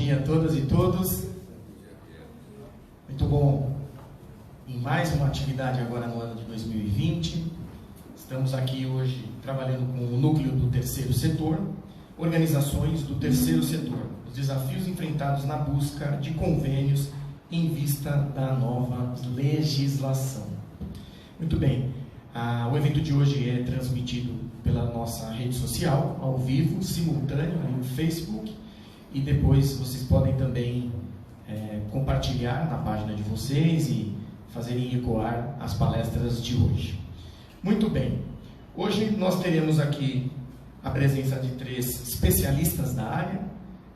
dia a todas e todos. Muito bom. Em mais uma atividade agora no ano de 2020. Estamos aqui hoje trabalhando com o núcleo do terceiro setor, organizações do terceiro setor, os desafios enfrentados na busca de convênios em vista da nova legislação. Muito bem, o evento de hoje é transmitido pela nossa rede social, ao vivo, simultâneo, no Facebook, e depois vocês podem também compartilhar na página de vocês e fazerem ecoar as palestras de hoje. Muito bem, hoje nós teremos aqui a presença de 3 especialistas da área.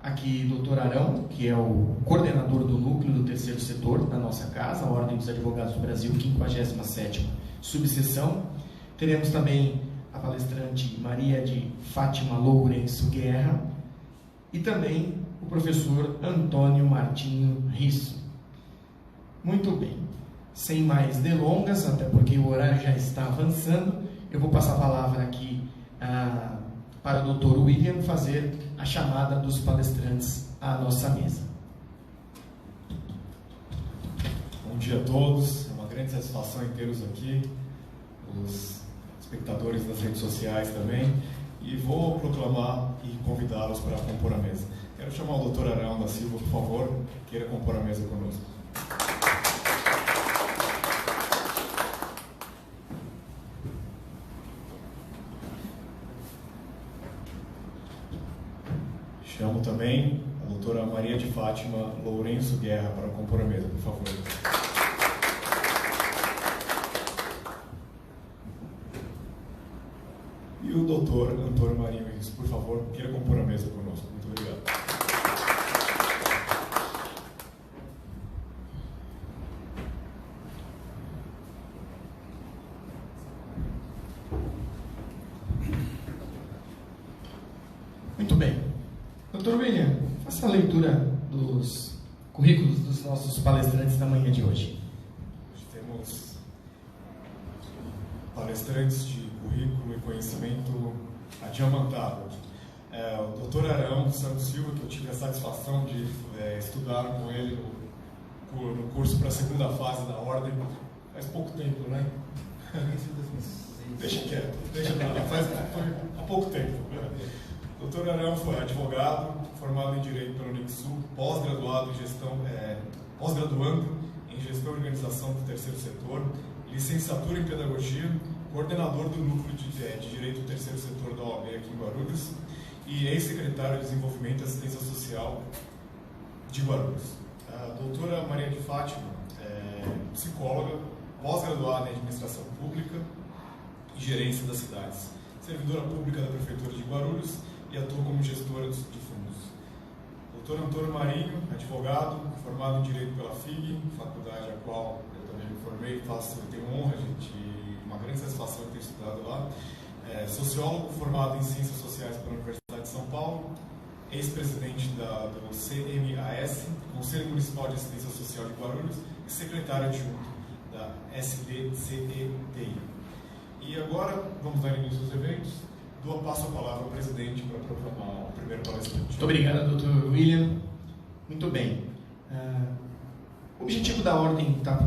Aqui, Dr. Arão, que é o coordenador do núcleo do terceiro setor da nossa casa, a Ordem dos Advogados do Brasil, 57ª subseção. Teremos também a palestrante Maria de Fátima Lourenço Guerra e também o professor Antônio Martinho Risso. Muito bem, sem mais delongas, até porque o horário já está avançando, eu vou passar a palavra aqui para o Dr. William fazer a chamada dos palestrantes à nossa mesa. Bom dia a todos, é uma grande satisfação em tê-los aqui, os espectadores das redes sociais também, e vou proclamar e convidá-los para compor a mesa. Quero chamar o Dr. Arão da Silva, por favor, queira compor a mesa conosco. Chamo também a doutora Maria de Fátima Lourenço Guerra para compor a mesa, por favor. E o doutor Antônio Marinho, por favor, queira compor a mesa conosco. Muito obrigado. Muito bem. Dr. William, faça a leitura dos currículos dos nossos palestrantes da manhã de hoje. Hoje temos palestrantes de currículo e conhecimento adiamantado. O Dr. Arão Santos Silva, que eu tive a satisfação de estudar com ele no curso para a segunda fase da Ordem, faz pouco tempo, né? Deixa quieto, faz há pouco tempo. O Dr. Arão foi advogado, formado em Direito pela Unixul, pós-graduando em Gestão e Organização do Terceiro Setor, licenciatura em Pedagogia, coordenador do Núcleo de Direito do Terceiro Setor da OAB aqui em Guarulhos e ex-secretário de Desenvolvimento e Assistência Social de Guarulhos. A doutora Maria de Fátima é psicóloga, pós-graduada em Administração Pública e Gerência das Cidades, servidora pública da Prefeitura de Guarulhos e atua como gestora de fundos. Dr. Antônio Marinho, advogado, formado em Direito pela FIG, faculdade a qual eu também me formei, tenho honra e uma grande satisfação de ter estudado lá. Sociólogo, formado em Ciências Sociais pela Universidade de São Paulo, ex-presidente do CMAS, Conselho Municipal de Assistência Social de Guarulhos, e secretário adjunto da SDCETI. E agora, vamos dar início aos eventos. Passo a palavra ao presidente para proclamar o primeiro palestrante. Muito obrigado, Dr. William. Muito bem. O objetivo da Ordem está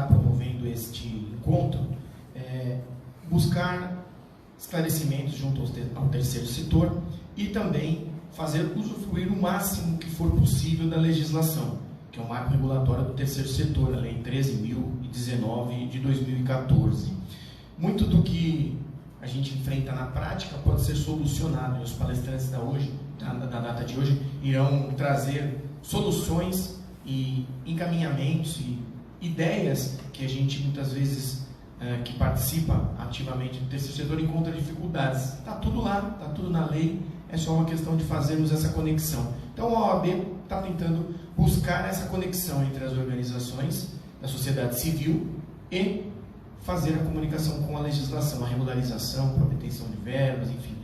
promovendo este encontro é buscar esclarecimentos junto ao terceiro setor e também fazer usufruir o máximo que for possível da legislação, que é o marco regulatório do terceiro setor, a Lei 13.019 de 2014. Muito do que a gente enfrenta na prática pode ser solucionado, e os palestrantes da data de hoje irão trazer soluções e encaminhamentos e ideias que a gente muitas vezes que participa ativamente do terceiro setor encontra dificuldades. Está tudo lá, está tudo na lei, é só uma questão de fazermos essa conexão. Então a OAB está tentando buscar essa conexão entre as organizações da sociedade civil e fazer a comunicação com a legislação, a regularização, a obtenção de verbas, enfim,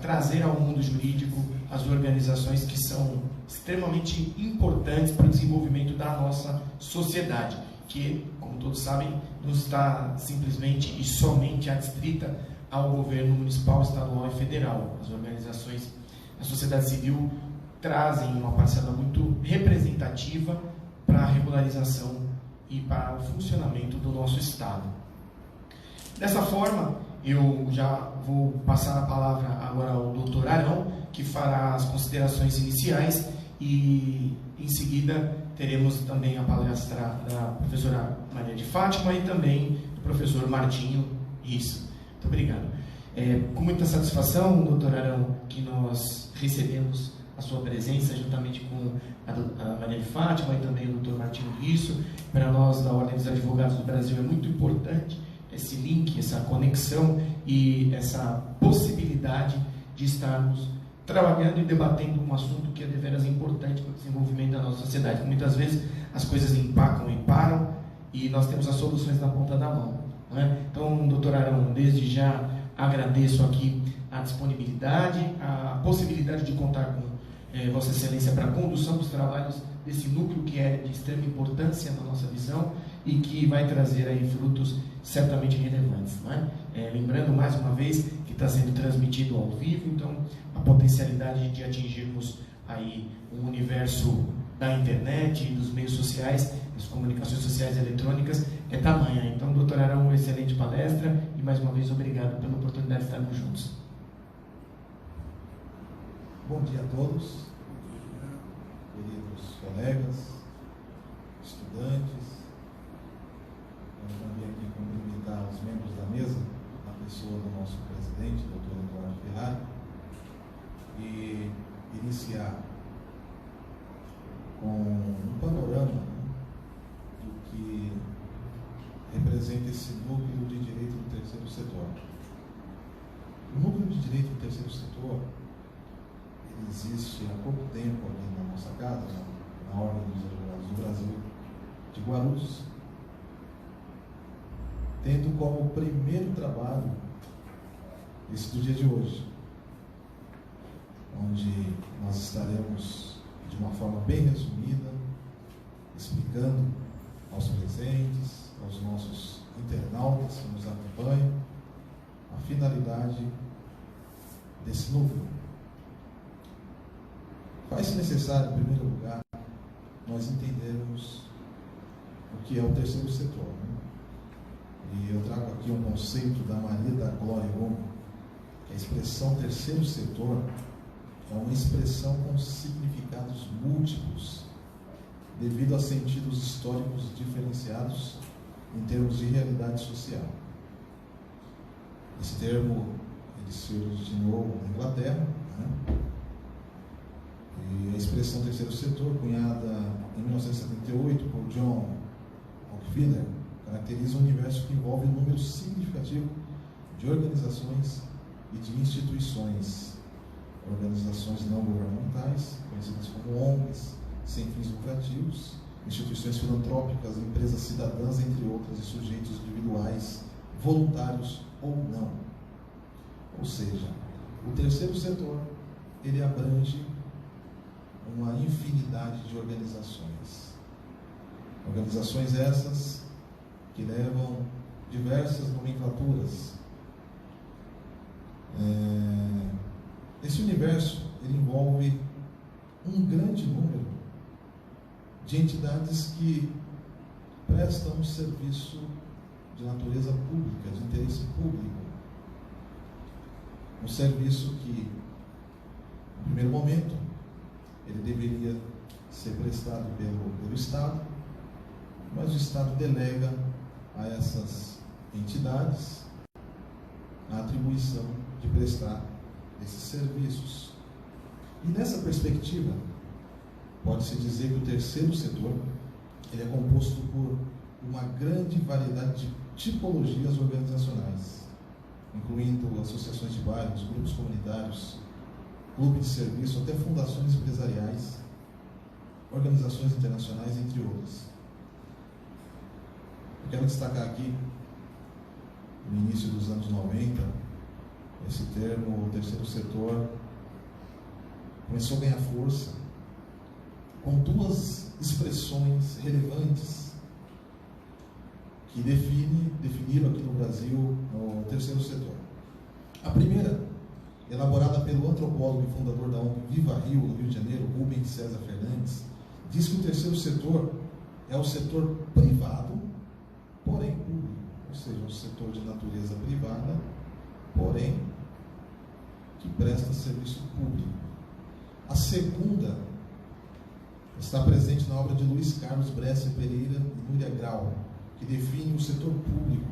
trazer ao mundo jurídico as organizações que são extremamente importantes para o desenvolvimento da nossa sociedade, que, como todos sabem, não está simplesmente e somente adstrita ao governo municipal, estadual e federal. As organizações, a sociedade civil trazem uma parcela muito representativa para a regularização e para o funcionamento do nosso Estado. Dessa forma, eu já vou passar a palavra agora ao Dr. Arão, que fará as considerações iniciais, e em seguida teremos também a palestra da professora Maria de Fátima e também do professor Martinho Risso. Muito obrigado. Com muita satisfação, doutor Arão, que nós recebemos a sua presença juntamente com a Maria de Fátima e também o doutor Martinho Risso. Para nós, da Ordem dos Advogados do Brasil, é muito importante esse link, essa conexão e essa possibilidade de estarmos trabalhando e debatendo um assunto que é deveras importante para o desenvolvimento da nossa sociedade. Muitas vezes as coisas empacam e param e nós temos as soluções na ponta da mão, não é? Então, doutor Arão, desde já agradeço aqui a disponibilidade, a possibilidade de contar com Vossa Excelência para a condução dos trabalhos desse núcleo que é de extrema importância na nossa visão e que vai trazer aí frutos certamente relevantes, não é? Lembrando mais uma vez que está sendo transmitido ao vivo, então a potencialidade de atingirmos aí um universo da internet, dos meios sociais, das comunicações sociais e eletrônicas é tamanha. Então, doutor Arão, uma excelente palestra e mais uma vez obrigado pela oportunidade de estarmos juntos. Bom dia a todos, queridos colegas, estudantes. Eu também aqui cumprimentar os membros da mesa, na pessoa do nosso presidente, doutor Eduardo Ferrari, e iniciar com um panorama do que representa esse núcleo de direito do terceiro setor. O núcleo de direito do terceiro setor existe há pouco tempo aqui na nossa casa, na Ordem dos Advogados do Brasil, de Guarulhos, tendo como primeiro trabalho esse do dia de hoje, onde nós estaremos de uma forma bem resumida, explicando aos presentes, aos nossos internautas que nos acompanham, a finalidade desse núcleo. Faz-se necessário, em primeiro lugar, nós entendermos o que é o terceiro setor, né? E eu trago aqui um conceito da Maria da Glória Gomes, que a expressão terceiro setor é uma expressão com significados múltiplos, devido a sentidos históricos diferenciados em termos de realidade social. Esse termo ele se originou na Inglaterra, né? E a expressão terceiro setor, cunhada em 1978 por John Rockefeller, caracteriza um universo que envolve um número significativo de organizações e de instituições, organizações não governamentais, conhecidas como ONGs, sem fins lucrativos, instituições filantrópicas, empresas cidadãs, entre outras, e sujeitos individuais, voluntários ou não. Ou seja, o terceiro setor, ele abrange uma infinidade de organizações. Organizações essas que levam diversas nomenclaturas. Esse universo ele envolve um grande número de entidades que prestam um serviço de natureza pública, de interesse público. Um serviço que, no primeiro momento, ele deveria ser prestado pelo Estado, mas o Estado delega a essas entidades a atribuição de prestar esses serviços. E nessa perspectiva, pode-se dizer que o terceiro setor ele é composto por uma grande variedade de tipologias organizacionais, incluindo associações de bairros, grupos comunitários, clubes de serviço, até fundações empresariais, organizações internacionais, entre outras. Eu quero destacar aqui, no início dos anos 90, esse termo, o terceiro setor, começou a ganhar força com duas expressões relevantes que definiram aqui no Brasil o terceiro setor. A primeira elaborada pelo antropólogo e fundador da ONG Viva Rio, no Rio de Janeiro, Rubens César Fernandes, diz que o terceiro setor é o setor privado, porém público, ou seja, um setor de natureza privada, porém que presta serviço público. A segunda está presente na obra de Luiz Carlos Brescia Pereira e Núria Grau, que define o setor público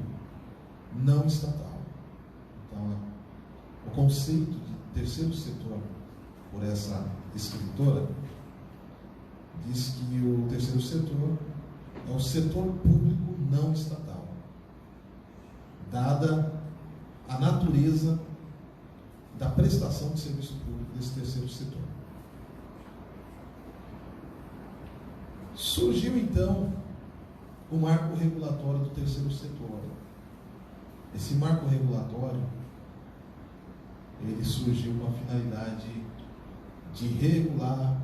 não estatal. Então, o conceito de terceiro setor, por essa escritora, diz que o terceiro setor é o setor público não estatal, dada a natureza da prestação de serviço público desse terceiro setor. Surgiu então o marco regulatório do terceiro setor. Esse marco regulatório, ele surgiu com a finalidade de regular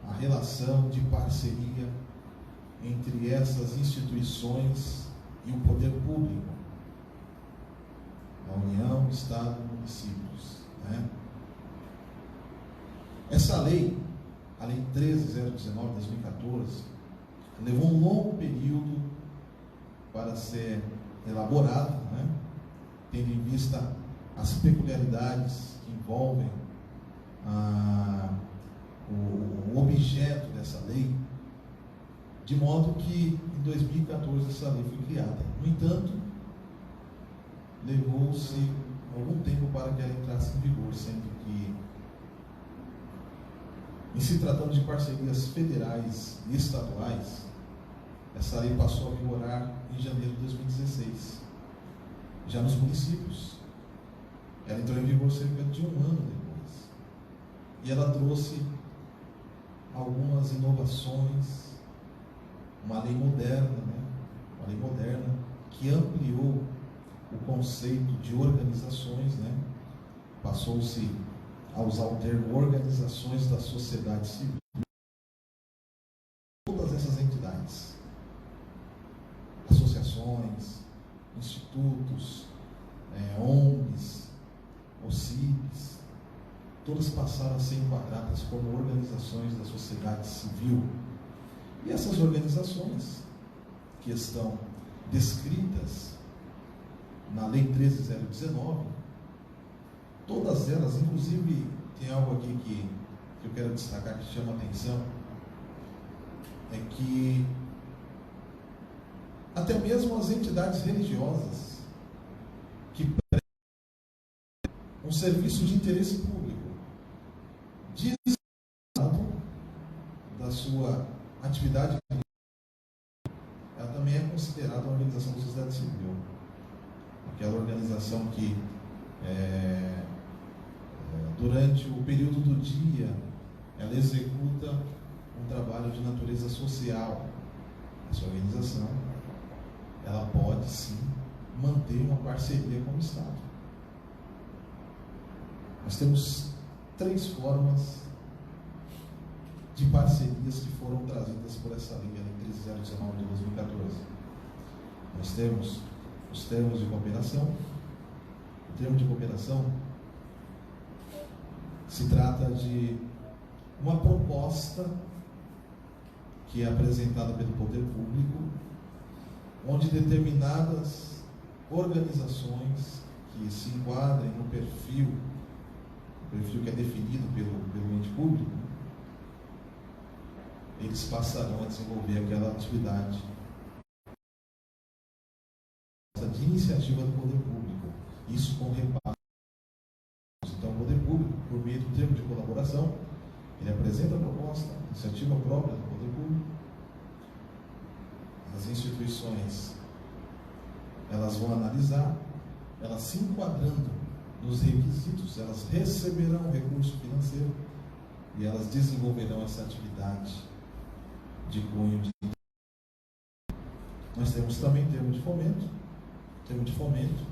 a relação de parceria entre essas instituições e o poder público, a União, Estado e municípios, né? Essa lei, a Lei 13.019 de 2014, levou um longo período para ser elaborada, né? Tendo em vista as peculiaridades que envolvem o objeto dessa lei, de modo que em 2014 essa lei foi criada. No entanto, levou-se algum tempo para que ela entrasse em vigor, sendo que, em se tratando de parcerias federais e estaduais, essa lei passou a vigorar em janeiro de 2016. Já nos municípios, ela entrou em vigor cerca de um ano depois. E ela trouxe algumas inovações, uma lei moderna, né? Uma lei moderna que ampliou o conceito de organizações, né? Passou-se a usar o termo organizações da sociedade civil. Todas essas entidades, associações, institutos, ONGs, OCIPs, todas passaram a ser enquadradas como organizações da sociedade civil. E essas organizações, que estão descritas na Lei 13.019, todas elas, inclusive, tem algo aqui que eu quero destacar, que chama a atenção, é que até mesmo as entidades religiosas que prestam um serviço de interesse público, desligado da sua atividade, ela também é considerada uma organização da sociedade civil. Aquela organização que durante o período do dia ela executa um trabalho de natureza social. Essa organização, ela pode sim manter uma parceria com o Estado. Nós temos 3 formas de parcerias que foram trazidas por essa lei, a Lei 13.019 de 2014. Nós temos os termos de cooperação. O termo de cooperação se trata de uma proposta que é apresentada pelo poder público, onde determinadas organizações que se enquadrem no perfil que é definido pelo ente público, eles passarão a desenvolver aquela atividade de iniciativa do poder público, isso com repasse. Então, o poder público, por meio do termo de colaboração, ele apresenta a proposta, iniciativa própria do poder público. As instituições, elas vão analisar, elas se enquadrando nos requisitos, elas receberão recurso financeiro e elas desenvolverão essa atividade de cunho de... Nós temos também termo de fomento. Termo de fomento,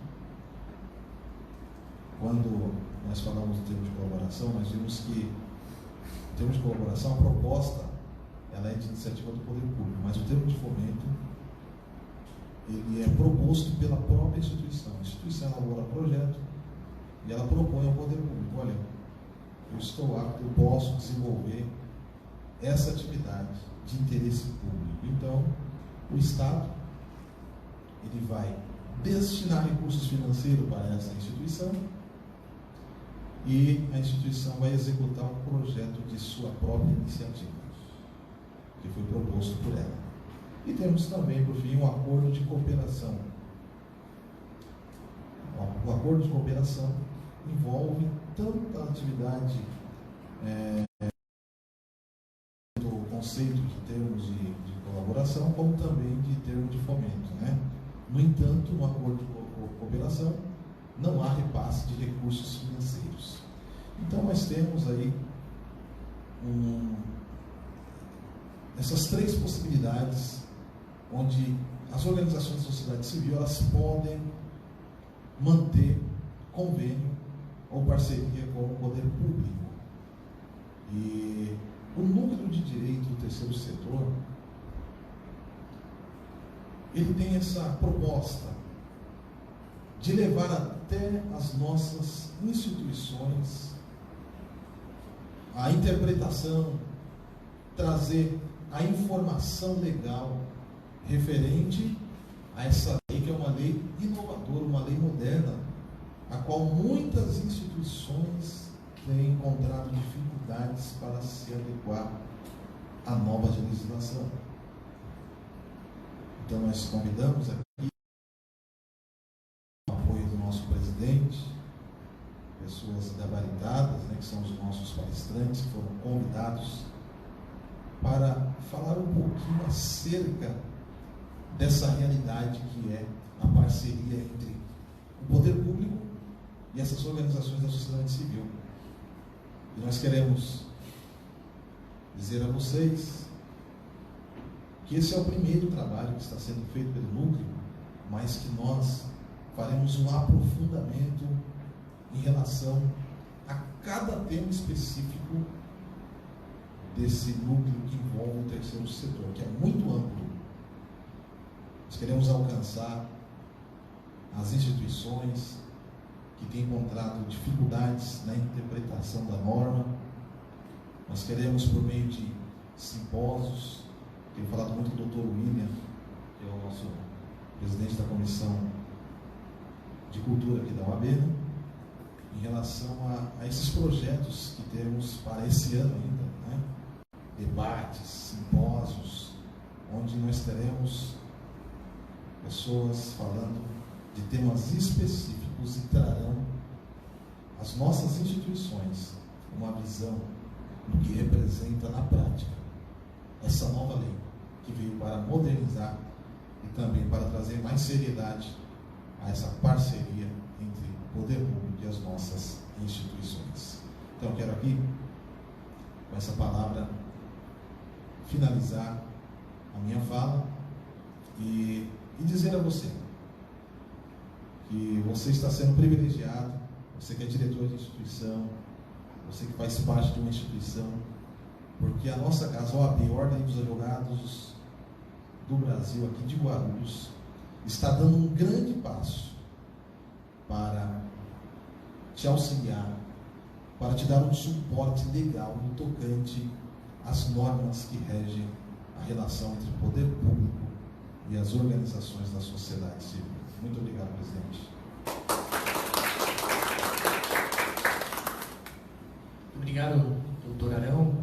quando nós falamos do termo de colaboração, nós vimos que o termo de colaboração, a proposta, ela é de iniciativa do poder público, mas o termo de fomento, ele é proposto pela própria instituição. A instituição elabora projeto, E ela propõe ao poder público: olha, eu estou apto, eu posso desenvolver essa atividade de interesse público. Então, o Estado ele vai destinar recursos financeiros para essa instituição e a instituição vai executar um projeto de sua própria iniciativa, que foi proposto por ela. E temos também, por fim, um acordo de cooperação. O acordo de cooperação envolve tanto a atividade do conceito de termos de colaboração, como também de termos de fomento, né? No entanto, no acordo de cooperação não há repasse de recursos financeiros. Então nós temos aí essas três possibilidades onde as organizações da sociedade civil elas podem manter convênio ou parceria com o poder público. E o núcleo de direito do terceiro setor ele tem essa proposta de levar até as nossas instituições a interpretação, trazer a informação legal referente a essa lei, que é uma lei inovadora, uma lei moderna, a qual muitas instituições têm encontrado dificuldades para se adequar à nova legislação. Então nós convidamos aqui o apoio do nosso presidente, pessoas gabaritadas, né, que são os nossos palestrantes, que foram convidados para falar um pouquinho acerca dessa realidade que é a parceria entre o poder público e essas organizações da sociedade civil. E nós queremos dizer a vocês que esse é o primeiro trabalho que está sendo feito pelo núcleo, mas que nós faremos um aprofundamento em relação a cada tema específico desse núcleo que envolve o terceiro setor, que é muito amplo. Nós queremos alcançar as instituições que têm encontrado dificuldades na interpretação da norma. Nós queremos, por meio de simpósios, tenho falado muito com o Dr. William, que é o nosso presidente da Comissão de Cultura aqui da UAB, né? Em relação a esses projetos que temos para esse ano ainda, né? Debates, simpósios, onde nós teremos pessoas falando de temas específicos e trarão às nossas instituições uma visão do que representa na prática essa nova lei, que veio para modernizar e também para trazer mais seriedade a essa parceria entre o poder público e as nossas instituições. Então eu quero aqui, com essa palavra, finalizar a minha fala e dizer a você que você está sendo privilegiado, você que é diretor de instituição, você que faz parte de uma instituição, porque a nossa casa, a OAB, Ordem dos Advogados do Brasil, aqui de Guarulhos, está dando um grande passo para te auxiliar, para te dar um suporte legal no tocante às normas que regem a relação entre o poder público e as organizações da sociedade civil. Muito obrigado, presidente. Obrigado, doutor Arão,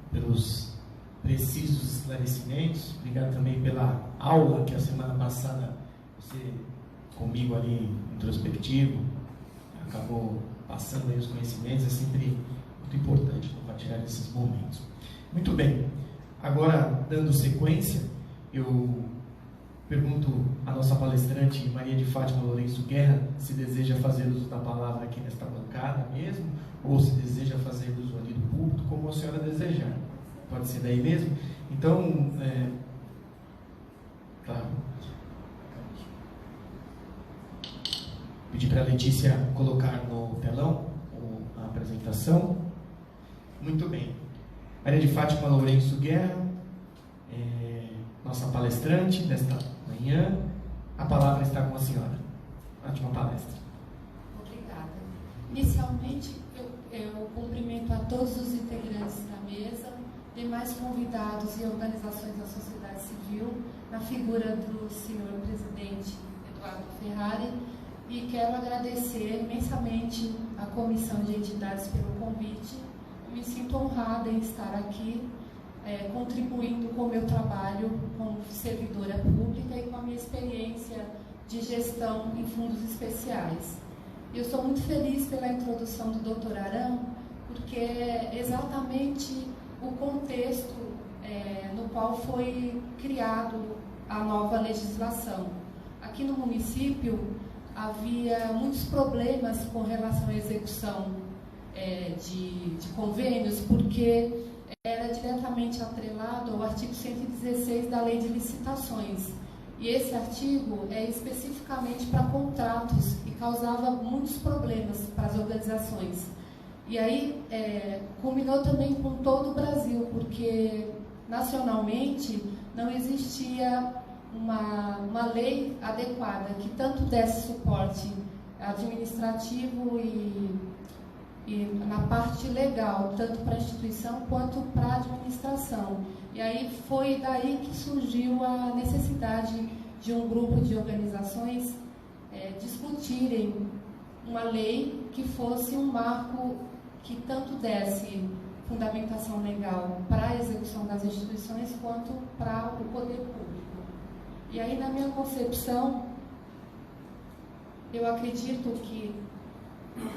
pelos precisos esclarecimentos. Obrigado também pela aula que a semana passada você, comigo ali, introspectivo, acabou passando aí os conhecimentos. É sempre muito importante compartilhar esses momentos. Muito bem. Agora, dando sequência, eu pergunto à nossa palestrante Maria de Fátima Lourenço Guerra se deseja fazer uso da palavra aqui nesta bancada mesmo, ou se deseja fazer uso ali do púlpito, como a senhora desejar. Pode ser daí mesmo? Então, claro. Pedir para a Letícia colocar no telão a apresentação. Muito bem. Maria de Fátima Lourenço Guerra, nossa palestrante desta manhã. A palavra está com a senhora. Ótima palestra. Obrigada. Inicialmente, eu cumprimento a todos os integrantes da mesa, demais convidados e organizações da sociedade civil, na figura do senhor presidente Eduardo Ferrari, e quero agradecer imensamente à Comissão de Entidades pelo convite. Eu me sinto honrada em estar aqui, contribuindo com o meu trabalho como servidora pública e com a minha experiência de gestão em fundos especiais. Eu sou muito feliz pela introdução do Dr. Arão, porque é exatamente o contexto no qual foi criado a nova legislação. Aqui no município havia muitos problemas com relação à execução de convênios, porque era diretamente atrelado ao artigo 116 da Lei de Licitações. E esse artigo é especificamente para contratos e causava muitos problemas para as organizações. E aí culminou também com todo o Brasil, porque nacionalmente não existia uma lei adequada que tanto desse suporte administrativo e na parte legal, tanto para a instituição quanto para a administração. E aí foi daí que surgiu a necessidade de um grupo de organizações discutirem uma lei que fosse um marco que tanto desse fundamentação legal para a execução das instituições quanto para o poder público. E aí, na minha concepção, eu acredito que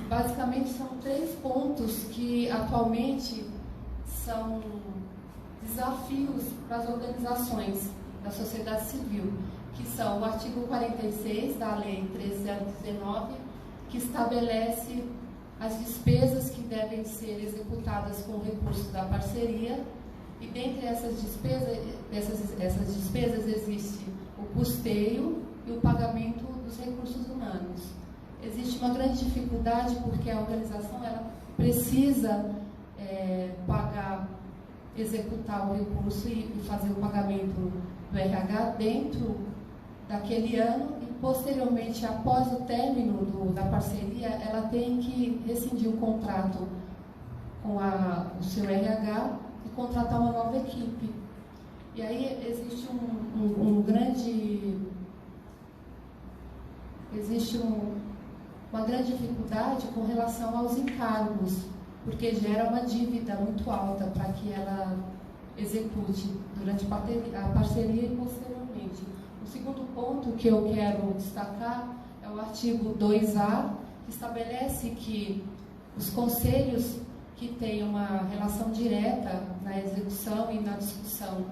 basicamente são 3 pontos que atualmente são desafios para as organizações da sociedade civil, que são o artigo 46 da Lei 13.019, que estabelece as despesas que devem ser executadas com recursos da parceria, e dentre essas despesas existe o custeio e o pagamento dos recursos humanos. Existe uma grande dificuldade porque a organização ela precisa executar o recurso e fazer o pagamento do RH dentro daquele ano e, posteriormente, após o término da parceria, ela tem que rescindir o contrato com o seu RH e contratar uma nova equipe. E aí existe uma grande dificuldade com relação aos encargos, porque gera uma dívida muito alta para que ela execute durante a parceria e posteriormente. O segundo ponto que eu quero destacar é o artigo 2A, que estabelece que os conselhos que têm uma relação direta na execução e na discussão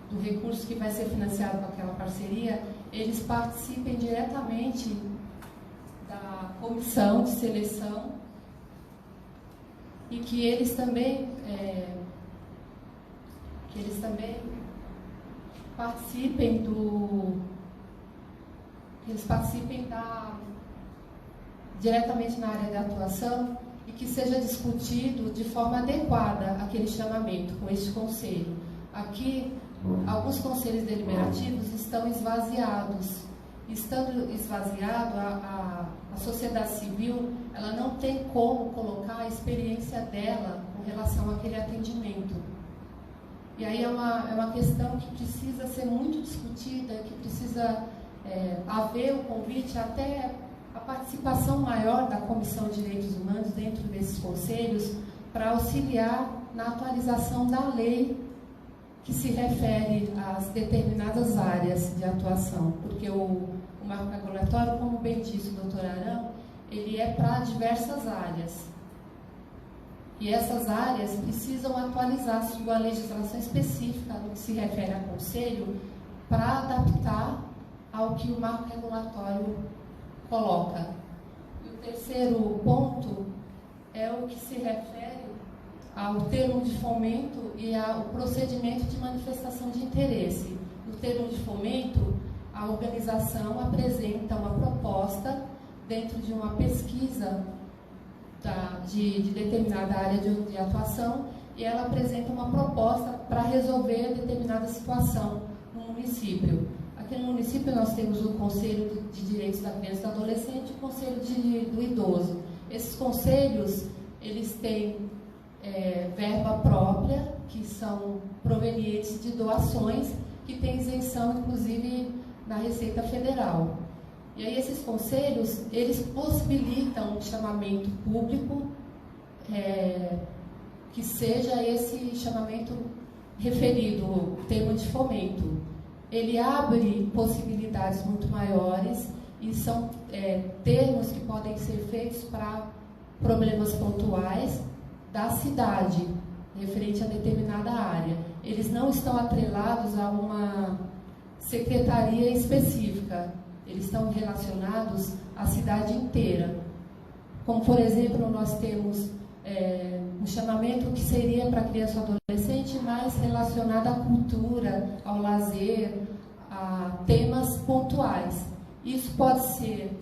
do recurso que vai ser financiado com aquela parceria, eles participem diretamente da comissão de seleção e que eles também participem diretamente na área de atuação e que seja discutido de forma adequada aquele chamamento com este conselho. Aqui, alguns conselhos deliberativos estão esvaziados. Estando esvaziado, a sociedade civil ela não tem como colocar a experiência dela com relação àquele atendimento. E aí é uma questão que precisa ser muito discutida, que precisa haver o convite, até a participação maior da Comissão de Direitos Humanos dentro desses conselhos, para auxiliar na atualização da lei que se refere às determinadas áreas de atuação, porque o marco regulatório, como bem disse o doutor Arão, ele é para diversas áreas. E essas áreas precisam atualizar sua legislação específica no que se refere a conselho para adaptar ao que o marco regulatório coloca. E o terceiro ponto é o que se refere ao termo de fomento e ao procedimento de manifestação de interesse. No termo de fomento, a organização apresenta uma proposta dentro de uma pesquisa de determinada área de atuação, e ela apresenta uma proposta para resolver determinada situação no município. Aqui no município nós temos o Conselho de Direitos da Criança e do Adolescente e o Conselho do Idoso. Esses conselhos, eles têm verba própria, que são provenientes de doações, que tem isenção, inclusive, na Receita Federal. E aí esses conselhos, eles possibilitam um chamamento público, que seja esse chamamento referido, o termo de fomento. Ele abre possibilidades muito maiores e são termos que podem ser feitos para problemas pontuais da cidade, referente a determinada área. Eles não estão atrelados a uma secretaria específica, eles estão relacionados à cidade inteira. Como, por exemplo, nós temos um chamamento que seria para criança ou adolescente, mais relacionado à cultura, ao lazer, a temas pontuais. Isso pode ser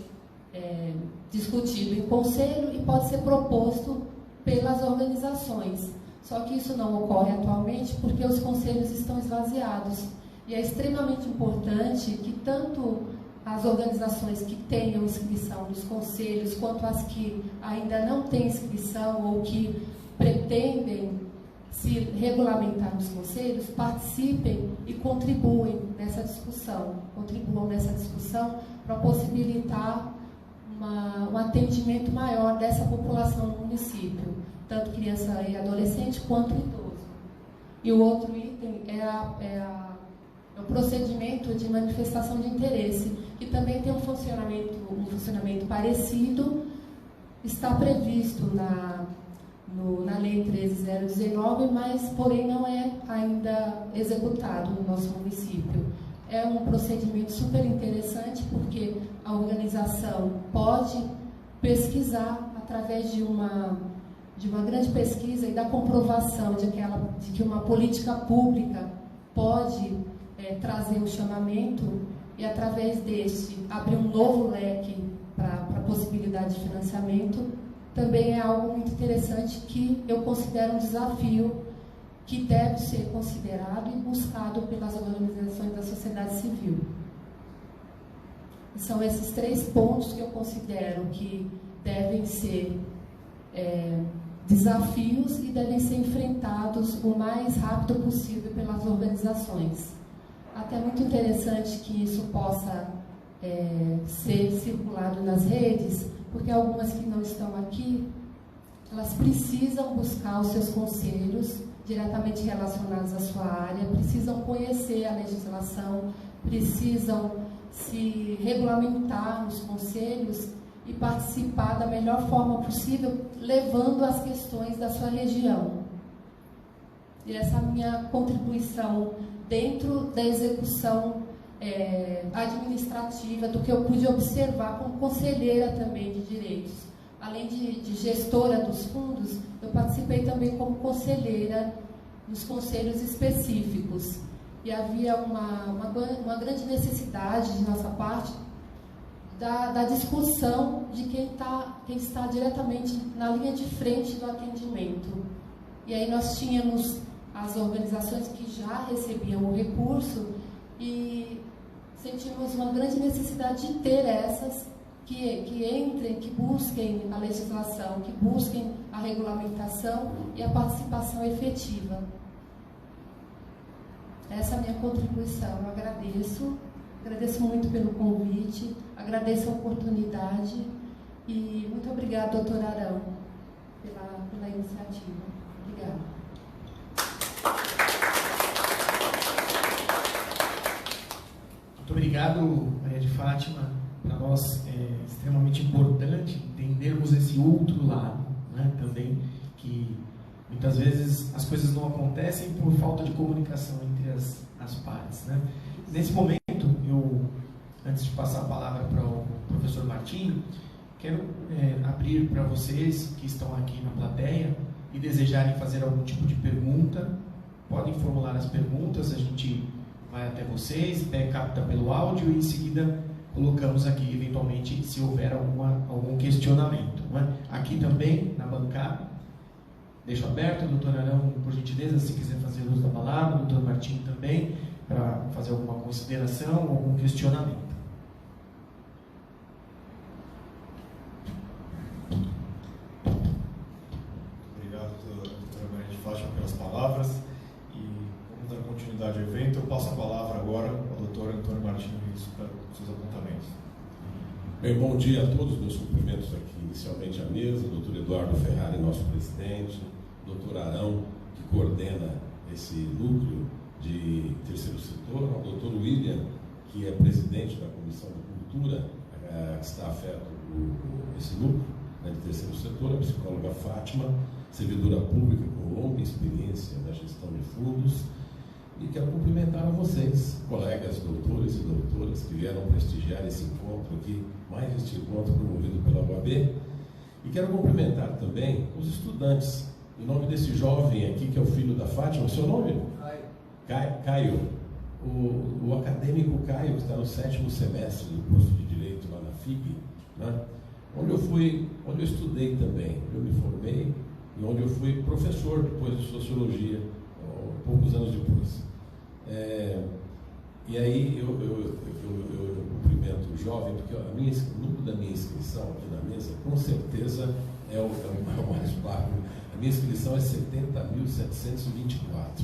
discutido em conselho e pode ser proposto pelas organizações. Só que isso não ocorre atualmente porque os conselhos estão esvaziados. E é extremamente importante que tanto as organizações que tenham inscrição nos conselhos, quanto as que ainda não têm inscrição ou que pretendem se regulamentar nos conselhos, participem e contribuam nessa discussão para possibilitar um atendimento maior dessa população no município, tanto criança e adolescente quanto idoso. E o outro item é o procedimento de manifestação de interesse, que também tem um funcionamento parecido, está previsto na Lei 13.019, mas, porém, não é ainda executado no nosso município. É um procedimento super interessante, porque a organização pode pesquisar através de uma grande pesquisa e da comprovação de que uma política pública pode trazer um chamamento e, através deste, abrir um novo leque para a possibilidade de financiamento. Também é algo muito interessante que eu considero um desafio que deve ser considerado e buscado pelas organizações da sociedade civil. E são esses 3 pontos que eu considero que devem ser desafios e devem ser enfrentados o mais rápido possível pelas organizações. Até muito interessante que isso possa ser circulado nas redes, porque algumas que não estão aqui, elas precisam buscar os seus conselhos diretamente relacionados à sua área, precisam conhecer a legislação, precisam se regulamentar nos conselhos e participar da melhor forma possível, levando as questões da sua região. E essa é a minha contribuição dentro da execução administrativa, do que eu pude observar como conselheira também de direitos. Além de gestora dos fundos, eu participei também como conselheira nos conselhos específicos. E havia uma grande necessidade de nossa parte da discussão de quem está diretamente na linha de frente do atendimento. E aí nós tínhamos as organizações que já recebiam o recurso e sentimos uma grande necessidade de ter essas que entrem, que busquem a legislação, que busquem a regulamentação e a participação efetiva. Essa é a minha contribuição. Eu agradeço muito pelo convite, agradeço a oportunidade e muito obrigada, doutor Arão, pela iniciativa. Obrigada. Muito obrigado, Maria de Fátima. Para nós é extremamente importante entendermos esse outro lado, né? Também, que muitas vezes as coisas não acontecem por falta de comunicação entre as partes, né? Nesse momento, antes de passar a palavra para o professor Martinho, quero abrir para vocês que estão aqui na plateia e desejarem fazer algum tipo de pergunta. Podem formular as perguntas, a gente vai até vocês, capta pelo áudio e em seguida colocamos aqui, eventualmente, se houver algum questionamento. Não é? Aqui também, na bancada, deixo aberto, doutor Arão, por gentileza, se quiser fazer uso da palavra, doutor Martinho também, para fazer alguma consideração, algum questionamento. Fátima, pelas palavras. E vamos dar continuidade ao evento. Eu passo a palavra agora ao doutor Antônio Martins para seus apontamentos. Bem, bom dia a todos, meus cumprimentos aqui inicialmente à mesa, doutor Eduardo Ferrari, nosso presidente, doutor Arão, que coordena esse núcleo de terceiro setor, ao doutor William, que é presidente da Comissão de Cultura, que está afeto esse núcleo, né, de terceiro setor, a psicóloga Fátima, servidora pública com longa experiência na gestão de fundos, e quero cumprimentar a vocês, colegas doutores e doutoras que vieram prestigiar esse encontro aqui, mais este encontro promovido pela UAB, e quero cumprimentar também os estudantes, em nome desse jovem aqui que é o filho da Fátima. O seu nome? Caio. O acadêmico Caio, que está no 7º semestre do curso de Direito lá na FIG, né? onde eu estudei também, eu me formei, e onde eu fui professor depois de Sociologia, poucos anos depois. E aí eu cumprimento o jovem, porque o número da minha inscrição aqui na mesa, com certeza, é o mais baixo. A minha inscrição é 70.724,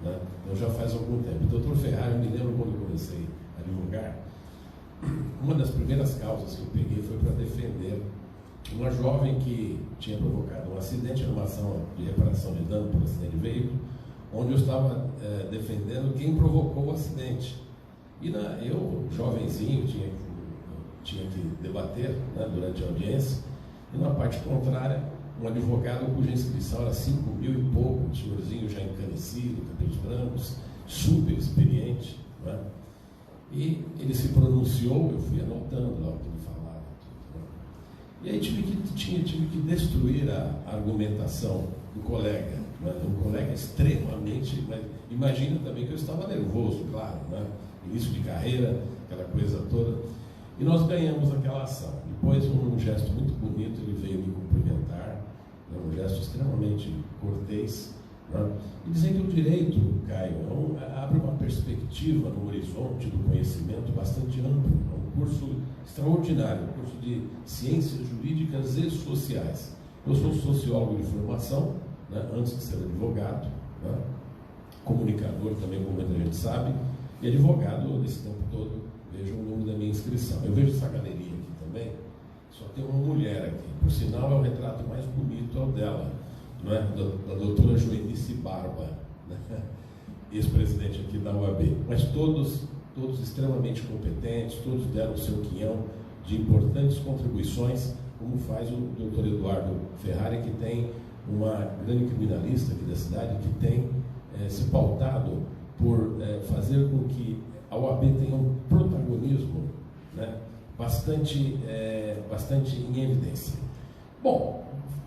né? Então já faz algum tempo. O doutor Ferrari, eu me lembro quando eu comecei a advogar, uma das primeiras causas que eu peguei foi para defender uma jovem que tinha provocado um acidente, uma ação de reparação de dano por acidente de veículo, onde eu estava defendendo quem provocou o acidente. E eu, jovenzinho, tinha que debater, né, durante a audiência, e na parte contrária, um advogado cuja inscrição era 5.000 e pouco, um senhorzinho já encanecido, cabelos brancos, super experiente, né? E ele se pronunciou, eu fui anotando lá o que ele falava, tudo, né? E aí tive que destruir a argumentação do colega, né? Um colega extremamente, mas imagina também que eu estava nervoso, claro, né? Início de carreira, aquela coisa toda, e nós ganhamos aquela ação. Depois, um gesto muito bonito, ele veio me cumprimentar, né? Um gesto extremamente cortês, né? E dizer que o direito, Caio, abre uma perspectiva no horizonte do conhecimento bastante amplo. É um curso extraordinário, um curso de ciências jurídicas e sociais. Eu sou sociólogo de formação, né, antes de ser advogado, né, comunicador também, como muita gente sabe, e advogado nesse tempo todo. Vejo o número da minha inscrição. Eu vejo essa galeria aqui também, só tem uma mulher aqui. Por sinal, é o retrato mais bonito, é o dela, não é? Da doutora Joenice Barba, né? Ex-presidente aqui da UAB. Mas todos extremamente competentes, todos deram o seu quinhão de importantes contribuições, como faz o doutor Eduardo Ferrari, que tem uma grande criminalista aqui da cidade, que tem se pautado por fazer com que a OAB tenha um protagonismo, né, bastante em evidência. Bom,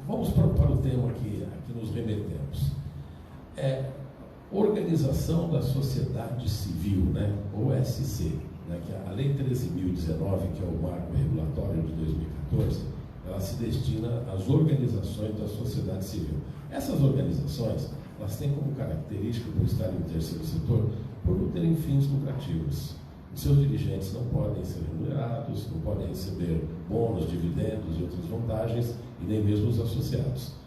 vamos para o tema que nos remetemos. Organização da Sociedade Civil, né, OSC, né, que a Lei 13.019, que é o marco regulatório de 2014, ela se destina às organizações da sociedade civil. Essas organizações, elas têm como característica, por estarem no terceiro setor, por não terem fins lucrativos. Os seus dirigentes não podem ser remunerados, não podem receber bônus, dividendos e outras vantagens, e nem mesmo os associados.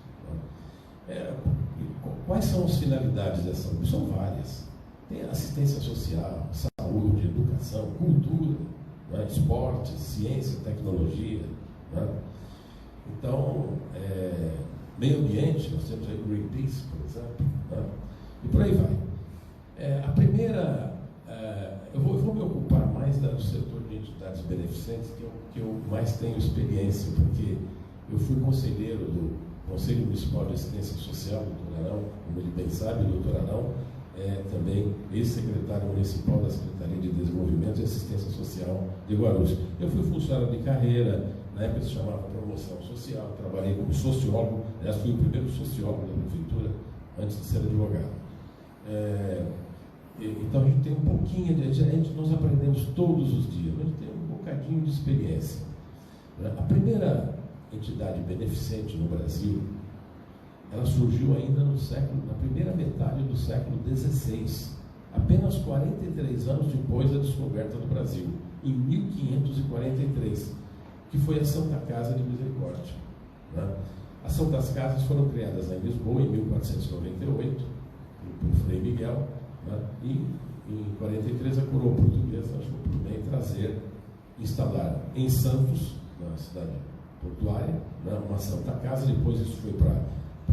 Quais são as finalidades dessa? São várias. Tem assistência social, saúde, educação, cultura, né, esportes, ciência, tecnologia, né? Então, meio ambiente, nós temos aí o Greenpeace, por exemplo, né? E por aí vai. A primeira, eu vou me ocupar mais do setor de entidades beneficentes, que eu mais tenho experiência, porque eu fui conselheiro do Conselho Municipal de Assistência Social, doutor Arão, como ele bem sabe, o doutor Arão é também ex-secretário municipal da Secretaria de Desenvolvimento e Assistência Social de Guarulhos. Eu fui funcionário de carreira, na época se chamava promoção social, trabalhei como sociólogo, aliás, fui o primeiro sociólogo da prefeitura antes de ser advogado. Então a gente tem um pouquinho, nós aprendemos todos os dias, mas a gente tem um bocadinho de experiência. A primeira entidade beneficente no Brasil, ela surgiu ainda na primeira metade do século XVI, apenas 43 anos depois da descoberta do Brasil, em 1543, que foi a Santa Casa de Misericórdia, né? As Santas Casas foram criadas em Lisboa em 1498, por Frei Miguel, né? E em 43 a coroa portuguesa achou por bem instalar em Santos, na cidade portuária, né, uma Santa Casa. Depois isso foi para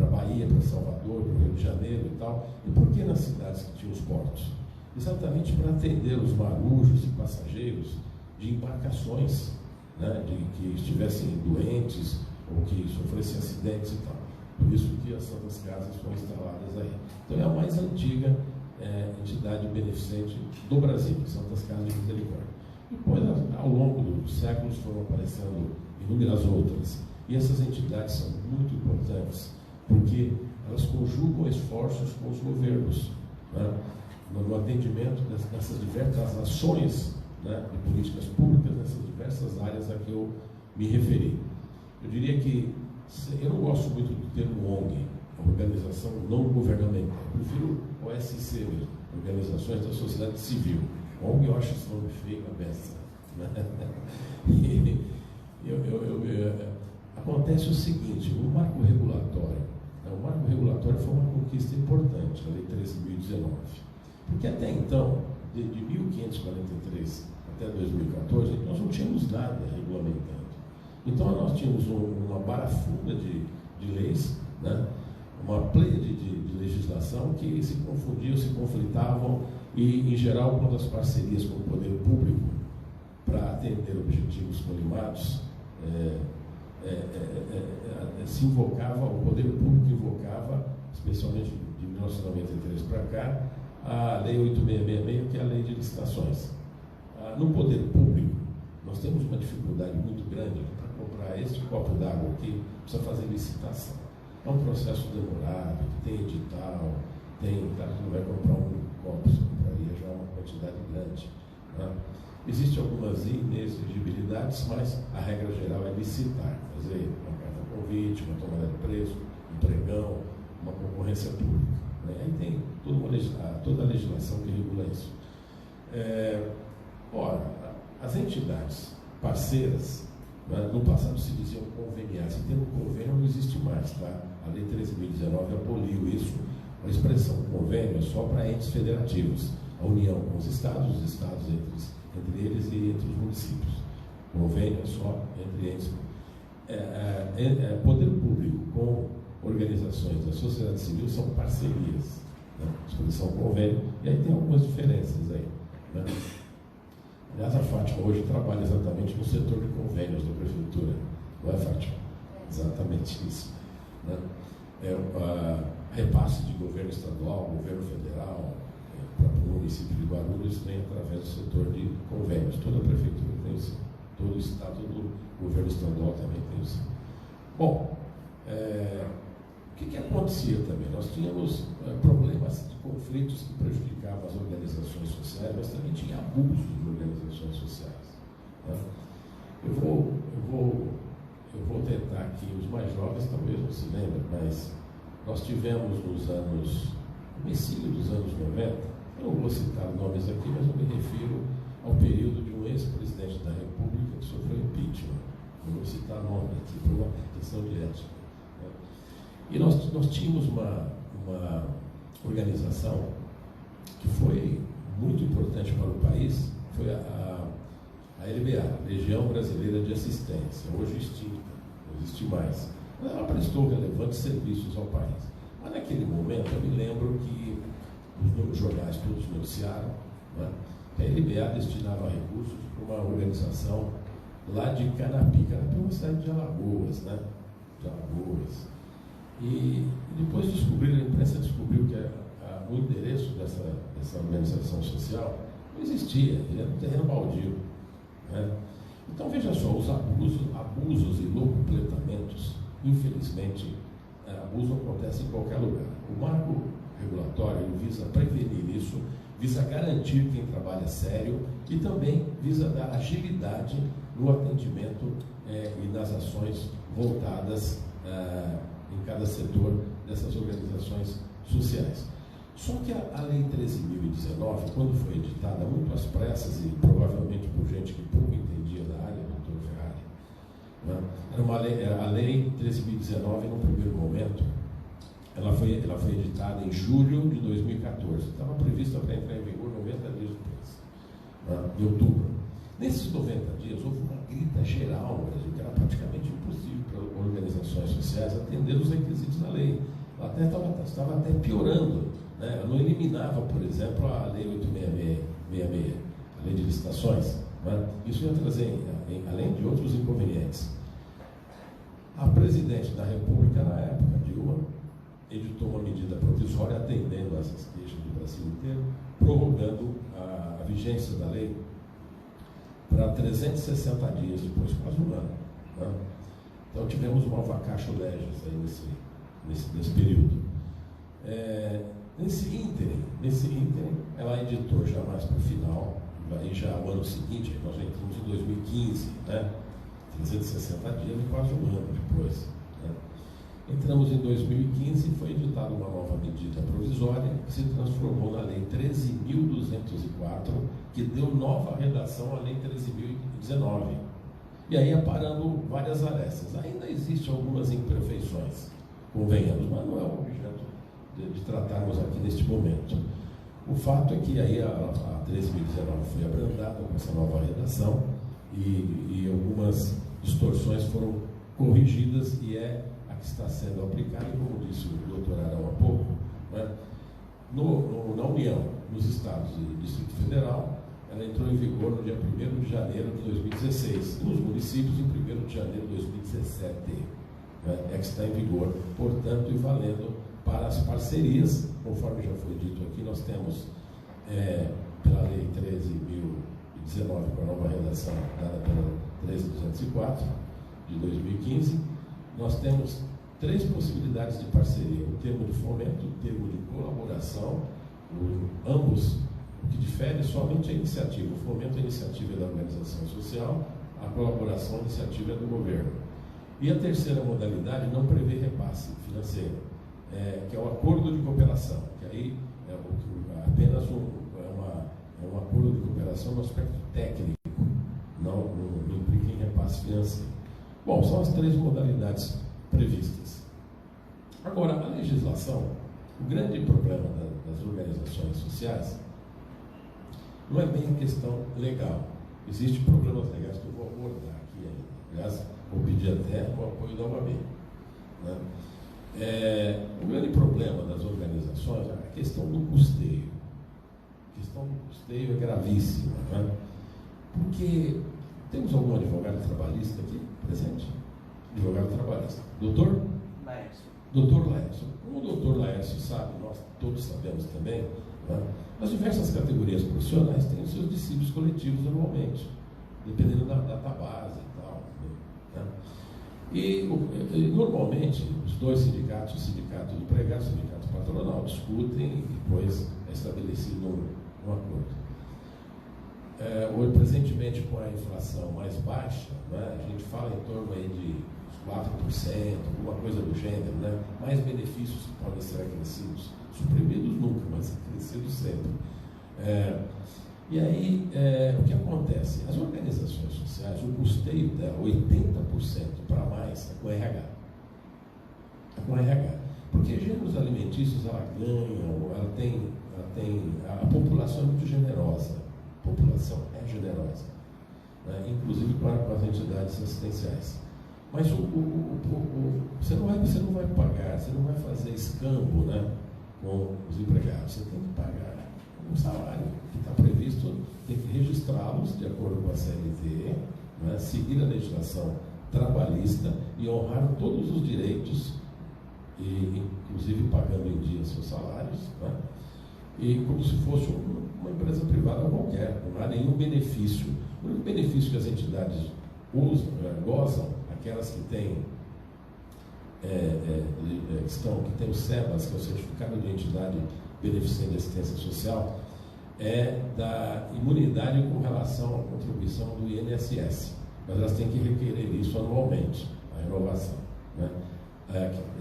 Bahia, para Salvador, para o Rio de Janeiro e tal. E por que nas cidades que tinham os portos? Exatamente para atender os marujos e passageiros de embarcações, né, de que estivessem doentes ou que sofressem acidentes e tal. Por isso que as Santas Casas foram instaladas aí. Então é a mais antiga entidade beneficente do Brasil, Santas Casas de Misericórdia. Depois, ao longo dos séculos, foram aparecendo inúmeras outras. E essas entidades são muito importantes, porque elas conjugam esforços com os governos, né, no atendimento dessas diversas ações, né, de políticas públicas, nessas diversas áreas a que eu me referi. Eu diria que eu não gosto muito do termo ONG, organização não governamental. Eu prefiro OSC mesmo, organizações da sociedade civil. ONG eu acho esse nome feio, a beça. Acontece o seguinte: o marco regulatório. O marco regulatório foi uma conquista importante, a Lei 13.019. Porque até então, de 1543 até 2014, nós não tínhamos nada regulamentando. Então nós tínhamos uma barafunda de leis, né? Uma pleiade de legislação que se confundiam, se conflitavam e, em geral, quando as parcerias com o poder público para atender objetivos colimados se invocava, o poder público invocava, especialmente de 1993 para cá, a Lei 8666, que é a Lei de Licitações. No poder público, nós temos uma dificuldade muito grande para comprar este copo d'água aqui, precisa fazer licitação. É um processo demorado, tem edital, claro que não vai comprar um copo, você compraria já uma quantidade grande, né? Existem algumas inexigibilidades, mas a regra geral é licitar, fazer uma carta convite, uma tomada de preço, um pregão, uma concorrência pública, né? Aí tem toda a legislação que regula isso. Ora, as entidades parceiras, né, no passado se diziam conveniar. Se tem um convênio, não existe mais, tá? A Lei 13.019 aboliu isso. A expressão convênio é só para entes federativos. A união com os estados entre eles e entre os municípios. Convênio é só entre entes. Poder público com organizações da sociedade civil são parcerias, né? Expressão convênio, e aí tem algumas diferenças aí, né? Aliás, a Fátima hoje trabalha exatamente no setor de convênios da prefeitura, não é, Fátima? Exatamente isso, né? Repasse de governo estadual, governo federal, para o município de Guarulhos vem através do setor de convênios. Toda a prefeitura tem isso, todo o estado do governo estadual também tem isso. Bom, o que acontecia também? Nós tínhamos problemas de conflitos que prejudicavam as organizações sociais, mas também tinha abusos de organizações sociais, né? Eu vou tentar aqui, os mais jovens talvez não se lembrem, mas nós tivemos no início dos anos 90, eu não vou citar nomes aqui, mas eu me refiro ao período de um ex-presidente da República que sofreu impeachment. Eu vou citar nome aqui por uma questão de ética, né? E nós tínhamos uma organização que foi muito importante para o país, foi a LBA, Legião Brasileira de Assistência, hoje extinta, não existe mais. Ela prestou relevantes serviços ao país. Mas naquele momento eu me lembro que os jornais todos noticiaram, né, que a LBA destinava recursos para uma organização lá de Canapi. Canapi é uma cidade de Alagoas, né? De Alagoas. E depois a imprensa descobriu que o endereço dessa organização social não existia, ele era um terreno baldio, né? Então veja só, os abusos e locupletamentos, infelizmente, abuso acontece em qualquer lugar. O marco regulatório visa prevenir isso, visa garantir quem trabalha sério e também visa dar agilidade no atendimento e nas ações voltadas em cada setor dessas organizações sociais. Só que a Lei 13.019, quando foi editada muito às pressas e provavelmente por gente que pouco entendia da área, doutor Né? Era uma lei, a Lei 13.019, no primeiro momento, ela foi editada em julho de 2014. Estava prevista para entrar em vigor 90 dias depois, né? Em outubro. Nesses 90 dias, houve uma grita geral no Brasil, que era praticamente impossível para organizações sociais atender os requisitos da lei. Ela até estava até piorando, né? Ela não eliminava, por exemplo, a Lei 8.666, a Lei de Licitações. Né? Isso ia trazer, além de outros inconvenientes. A presidente da República, na época, Dilma, editou uma medida provisória atendendo a essas queixas do Brasil inteiro, prorrogando a vigência da lei para 360 dias, depois quase um ano. Né? Então tivemos uma vacatio legis aí nesse período. Nesse ínterim, ela editou já mais para o final, aí já o ano seguinte, nós já entramos em 2015, né? 360 dias e quase um ano depois. Né? Entramos em 2015 e foi editada uma nova medida provisória que se transformou na Lei 13.204, que deu nova redação à Lei 13.019. E aí aparando várias arestas. Ainda existem algumas imperfeições, convenhamos, mas não é o objeto de tratarmos aqui neste momento. O fato é que aí a 13.019 foi abrandada com essa nova redação e algumas distorções foram corrigidas e é a que está sendo aplicada, como disse o doutor Arão há pouco, né? Na União, nos estados e Distrito Federal, ela entrou em vigor no dia 1º de janeiro de 2016, e nos municípios em 1º de janeiro de 2017, né? É que está em vigor, portanto, e valendo para as parcerias, conforme já foi dito aqui, nós temos, pela Lei 13.019, com a nova redação dada pela 13.204 de 2015, nós temos 3 possibilidades de parceria: o termo de fomento, o termo de colaboração, ambos, o que difere somente a iniciativa. O fomento é a iniciativa da organização social, a colaboração é a iniciativa do governo. E a terceira modalidade não prevê repasse financeiro, que é o acordo de cooperação, que aí é apenas um acordo de cooperação no aspecto técnico, não implica em repasse financeiro. Bom, são as 3 modalidades previstas. Agora, a legislação, o grande problema das organizações sociais não é bem a questão legal. Existem problemas legais que eu vou abordar aqui ainda. Aliás, vou pedir até o apoio da OAB. Né? O grande problema das organizações é a questão do custeio. A questão do custeio é gravíssima, né? Porque temos algum advogado trabalhista aqui presente? Advogado trabalhista. Doutor? Laércio. Doutor Laércio. Como o doutor Laércio sabe, nós todos sabemos também, né? As diversas categorias profissionais têm os seus dissídios coletivos anualmente, dependendo da data base e tal. Né? E normalmente os dois sindicatos, o sindicato do empregado e o sindicato patronal, discutem e depois é estabelecido um acordo. Hoje, presentemente, com a inflação mais baixa, né, a gente fala em torno aí de 4%, alguma coisa do gênero, né? Mais benefícios que podem ser acrescidos, suprimidos nunca, mas acrescidos sempre. E aí, o que acontece? As organizações sociais, o custeio dela, 80% para mais, é com RH. É com RH. Porque gêneros alimentícios ela ganha, ela tem a população é muito generosa. A população é generosa, né? Inclusive com as entidades assistenciais. Mas você não vai pagar, você não vai fazer escambo, né, com os empregados. Você tem que pagar um salário que está previsto, tem que registrá-los de acordo com a CLT, né, seguir a legislação trabalhista e honrar todos os direitos, e inclusive pagando em dia seus salários, né, e como se fosse uma empresa privada qualquer. Não há nenhum benefício. O único benefício que as entidades gozam, aquelas que têm que tem o SEBAS, que é o Certificado de Entidade Beneficente de Assistência Social, é da imunidade com relação à contribuição do INSS. Mas elas têm que requerer isso anualmente, a renovação, né?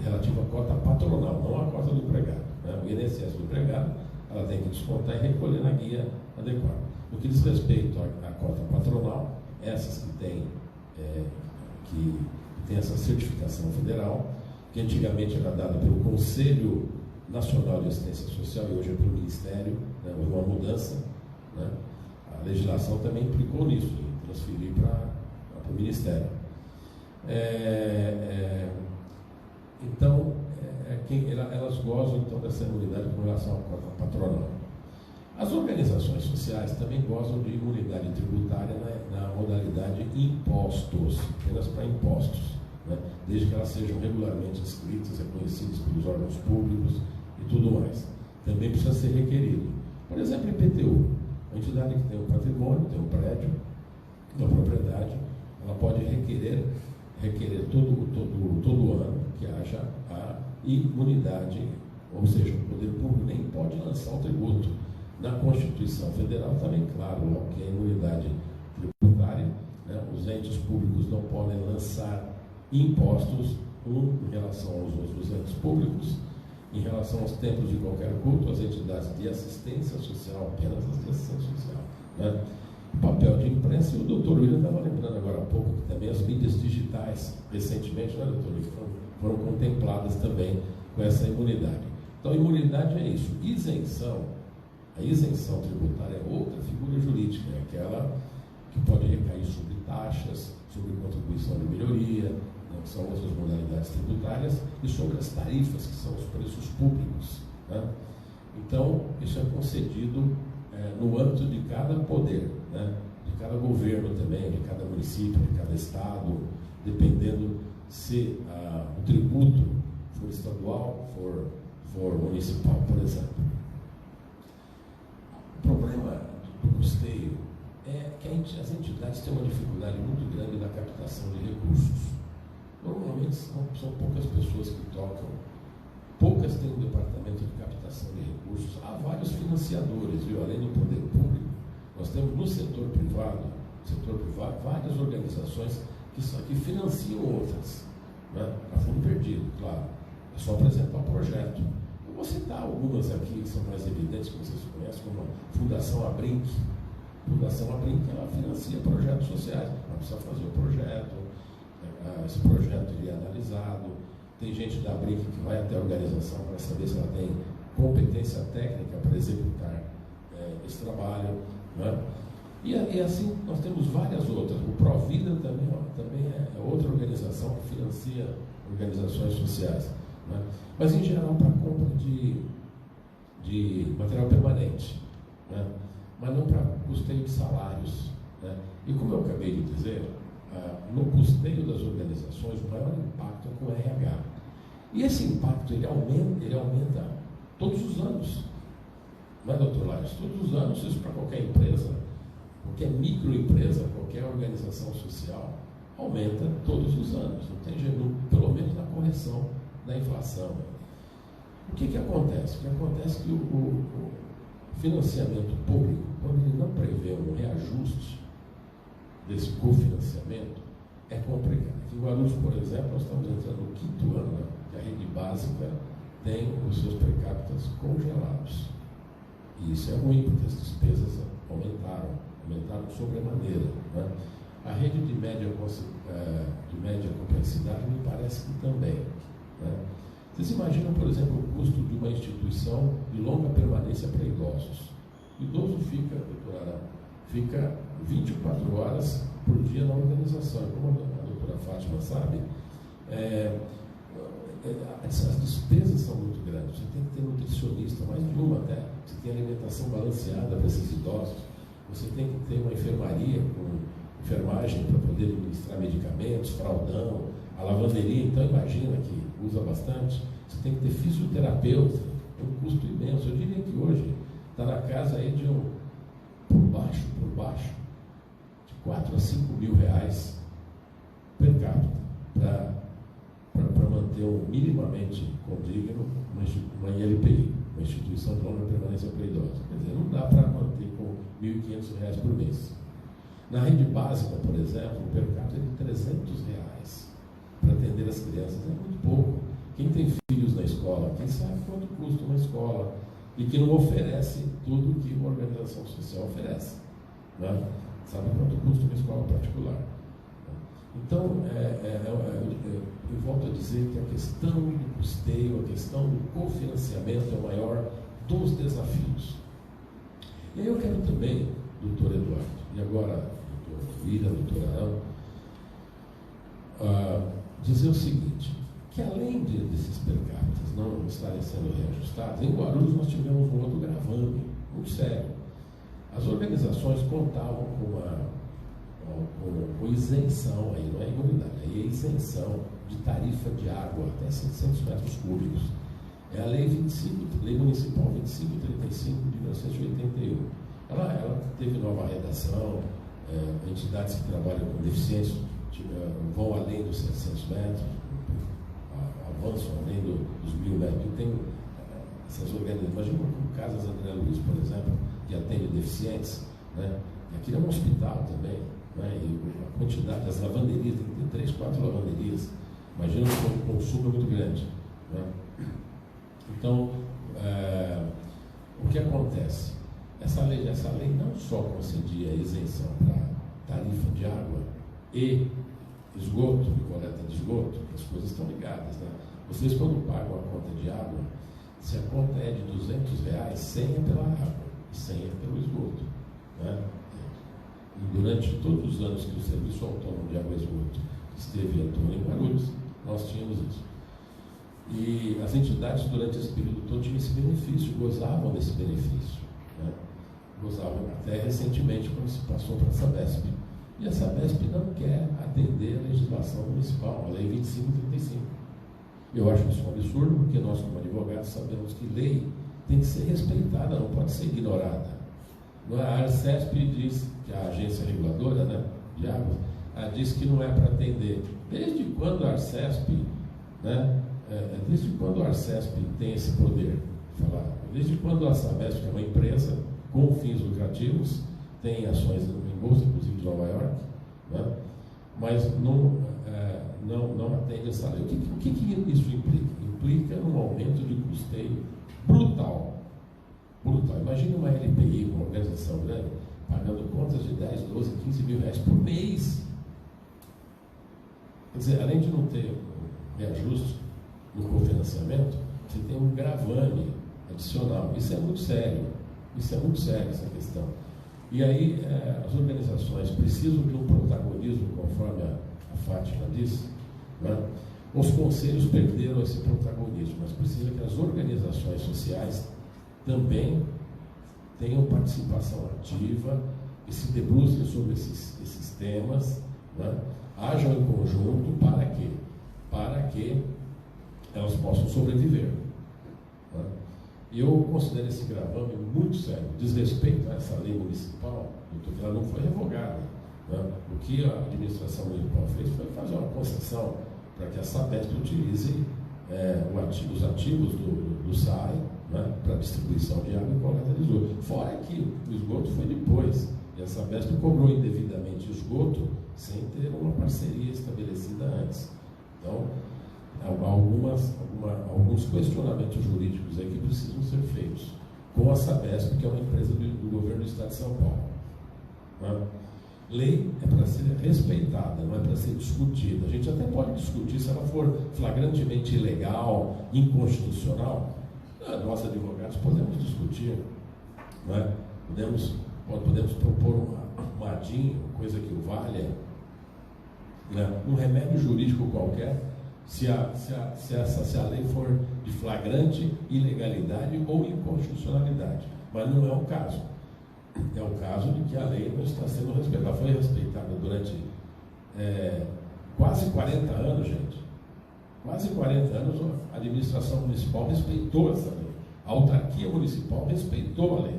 Relativa à cota patronal, não à cota do empregado, né? O INSS do empregado, ela tem que descontar e recolher na guia adequada. No que diz respeito à cota patronal, essas que têm que tem essa certificação federal, que antigamente era dada pelo Conselho Nacional de Assistência Social e hoje é pelo Ministério, né? Houve uma mudança, né? A legislação também implicou nisso, em transferir para o Ministério. Então, elas gozam então dessa imunidade com relação à patronal. As organizações sociais também gozam de imunidade tributária na modalidade impostos, apenas para impostos, né? Desde que elas sejam regularmente inscritas, reconhecidas pelos órgãos públicos e tudo mais. Também precisa ser requerido. Por exemplo, IPTU, a entidade que tem um patrimônio, tem um prédio, uma propriedade, ela pode requerer todo ano que haja a imunidade, ou seja, o poder público nem pode lançar o tributo. Na Constituição Federal também, claro, que é imunidade tributária, né? Os entes públicos não podem lançar impostos, em relação aos outros entes públicos, em relação aos templos de qualquer culto, as entidades de assistência social, apenas as de assistência social, né? O papel de imprensa, e o doutor William estava lembrando agora há pouco que também as mídias digitais, recentemente, né, doutor William, foram contempladas também com essa imunidade. Então, imunidade é isso. A isenção tributária é outra figura jurídica, é aquela que pode recair sobre taxas, sobre contribuição de melhoria, né, que são outras modalidades tributárias, e sobre as tarifas, que são os preços públicos, né? Então, isso é concedido no âmbito de cada poder, né? De cada governo também, de cada município, de cada estado, dependendo se o tributo for estadual, for municipal, por exemplo. O problema do custeio é que as entidades têm uma dificuldade muito grande na captação de recursos. Normalmente são poucas pessoas que tocam, poucas têm um departamento de captação de recursos. Há vários financiadores, viu? Além do poder público, nós temos no setor privado, várias organizações que financiam outras, né? A fundo perdido, claro. É só apresentar o projeto. Eu vou citar algumas aqui que são mais evidentes, que vocês conhecem, como a Fundação Abrinq. A Fundação Abrinq, ela financia projetos sociais. Ela precisa fazer o projeto, esse projeto ele é analisado. Tem gente da Abrinq que vai até a organização para saber se ela tem competência técnica para executar esse trabalho, né? E assim nós temos várias outras. O Provida também é outra organização que financia organizações sociais, né? Mas em geral para compra de material permanente, né? Mas não para custeio de salários, né? E como eu acabei de dizer, no custeio das organizações o maior impacto é com o RH. E esse impacto ele aumenta todos os anos, não é, doutor Lares? Todos os anos, isso para qualquer empresa, qualquer microempresa, qualquer organização social, aumenta todos os anos, não tem jeito, pelo menos na correção da inflação. O que acontece? O que acontece é que o financiamento público, quando ele não prevê um reajuste desse cofinanciamento, é complicado. Aqui em Guarulhos, por exemplo, nós estamos entrando no 5º ano, né, que a rede básica tem os seus per capita congelados. E isso é ruim, porque as despesas aumentaram sobremaneira, né? A rede de média complexidade me parece que também, né? Vocês imaginam, por exemplo, o custo de uma instituição de longa permanência para idosos. O idoso fica 24 horas por dia na organização. Como a doutora Fátima sabe, as despesas são muito grandes. Você tem que ter nutricionista, mais de uma até. Você tem alimentação balanceada para esses idosos. Você tem que ter uma enfermaria com enfermagem para poder administrar medicamentos, fraldão, a lavanderia. Então imagina que usa bastante. Você tem que ter fisioterapeuta, é um custo imenso. Eu diria que hoje está na casa aí de por baixo, de 4 a 5 mil reais per capita para manter minimamente condigno uma ILPI, uma instituição de longa permanência para idosos. Quer dizer, não dá para manter com R$ 1.500 por mês. Na rede básica, por exemplo, o per capita é de R$ 300 para atender as crianças. É muito pouco. Quem tem filhos na escola, quem sabe quanto custa uma escola e que não oferece tudo que uma organização social oferece, né? Sabe quanto custa uma escola particular. Então, eu volto a dizer que a questão do custeio, a questão do cofinanciamento é o maior dos desafios. E aí eu quero também, doutor Eduardo, e agora, doutor Ira, doutora Ana, dizer o seguinte, que além desses per capita não estarem sendo reajustados, em Guarulhos nós tivemos um outro gravame, muito sério. As organizações contavam com isenção, aí não é imunidade, aí é isenção de tarifa de água até 700 metros cúbicos. É a Lei Municipal 2535 de 1981. Ela teve nova redação, entidades que trabalham com deficientes vão além dos 700 metros, avançam além dos 1000 metros. Eu tenho essas organizações, imagina como Casas André Luiz, por exemplo, que atende deficientes, né? Aqui é um hospital também, né? E a quantidade das lavanderias, tem 3, 4 lavanderias, imagina que o consumo é muito grande, né? Então, o que acontece? Essa lei não só concedia isenção para tarifa de água e esgoto, e coleta de esgoto, as coisas estão ligadas, né? Vocês, quando pagam a conta de água, se a conta é de R$200, 100 é pela água e 100 é pelo esgoto, né? E durante todos os anos que o Serviço Autônomo de Água e Esgoto esteve atuando em Guarulhos, nós tínhamos isso. E as entidades, durante esse período todo, tinham esse benefício, gozavam desse benefício, né? Gozavam até recentemente, quando se passou para a Sabesp. E a Sabesp não quer atender a legislação municipal, a Lei 2535. Eu acho isso um absurdo, porque nós, como advogados, sabemos que lei tem que ser respeitada, não pode ser ignorada. A Arcesp diz, que é a agência reguladora, né, de águas, diz que não é para atender. Desde quando a Arcesp, né, desde quando a Arcesp tem esse poder? Desde quando a Sabesp, que é uma empresa com fins lucrativos, tem ações em bolsa, inclusive de Nova York, né, mas não atende essa lei. O que isso implica? Implica um aumento de custeio brutal. Imagine uma LPI, uma organização grande, pagando contas de 10, 12, 15 mil reais por mês. Quer dizer, além de não ter reajuste no cofinanciamento, você tem um gravame adicional. Isso é muito sério, essa questão. E aí, as organizações precisam de um protagonismo, conforme a Fátima disse, né? Os conselhos perderam esse protagonismo, mas precisa que as organizações sociais também tenham participação ativa e se debrucem sobre esses temas, né? Ajam em conjunto para que elas possam sobreviver, né? E eu considero esse gravame muito sério. Desrespeito a essa lei municipal, porque ela não foi revogada, né? O que a administração municipal fez foi fazer uma concessão para que a Sabesp utilize os ativos do SAI, né, para distribuição de água e coleta de esgoto. Fora que o esgoto foi depois, e a Sabesp cobrou indevidamente o esgoto sem ter uma parceria estabelecida antes. Então, alguns questionamentos jurídicos aí que precisam ser feitos com a Sabesp, que é uma empresa do governo do Estado de São Paulo, né? Lei é para ser respeitada, não é para ser discutida. A gente até pode discutir se ela for flagrantemente ilegal, inconstitucional. Nós, advogados, podemos discutir, não é? Podemos propor uma ADIM, coisa que o valha, né? Um remédio jurídico qualquer, se a lei for de flagrante ilegalidade ou inconstitucionalidade. Mas não é o caso. É o caso de que a lei não está sendo respeitada. Ela foi respeitada durante quase 40 anos, gente. Quase 40 anos a administração municipal respeitou essa lei. A autarquia municipal respeitou a lei.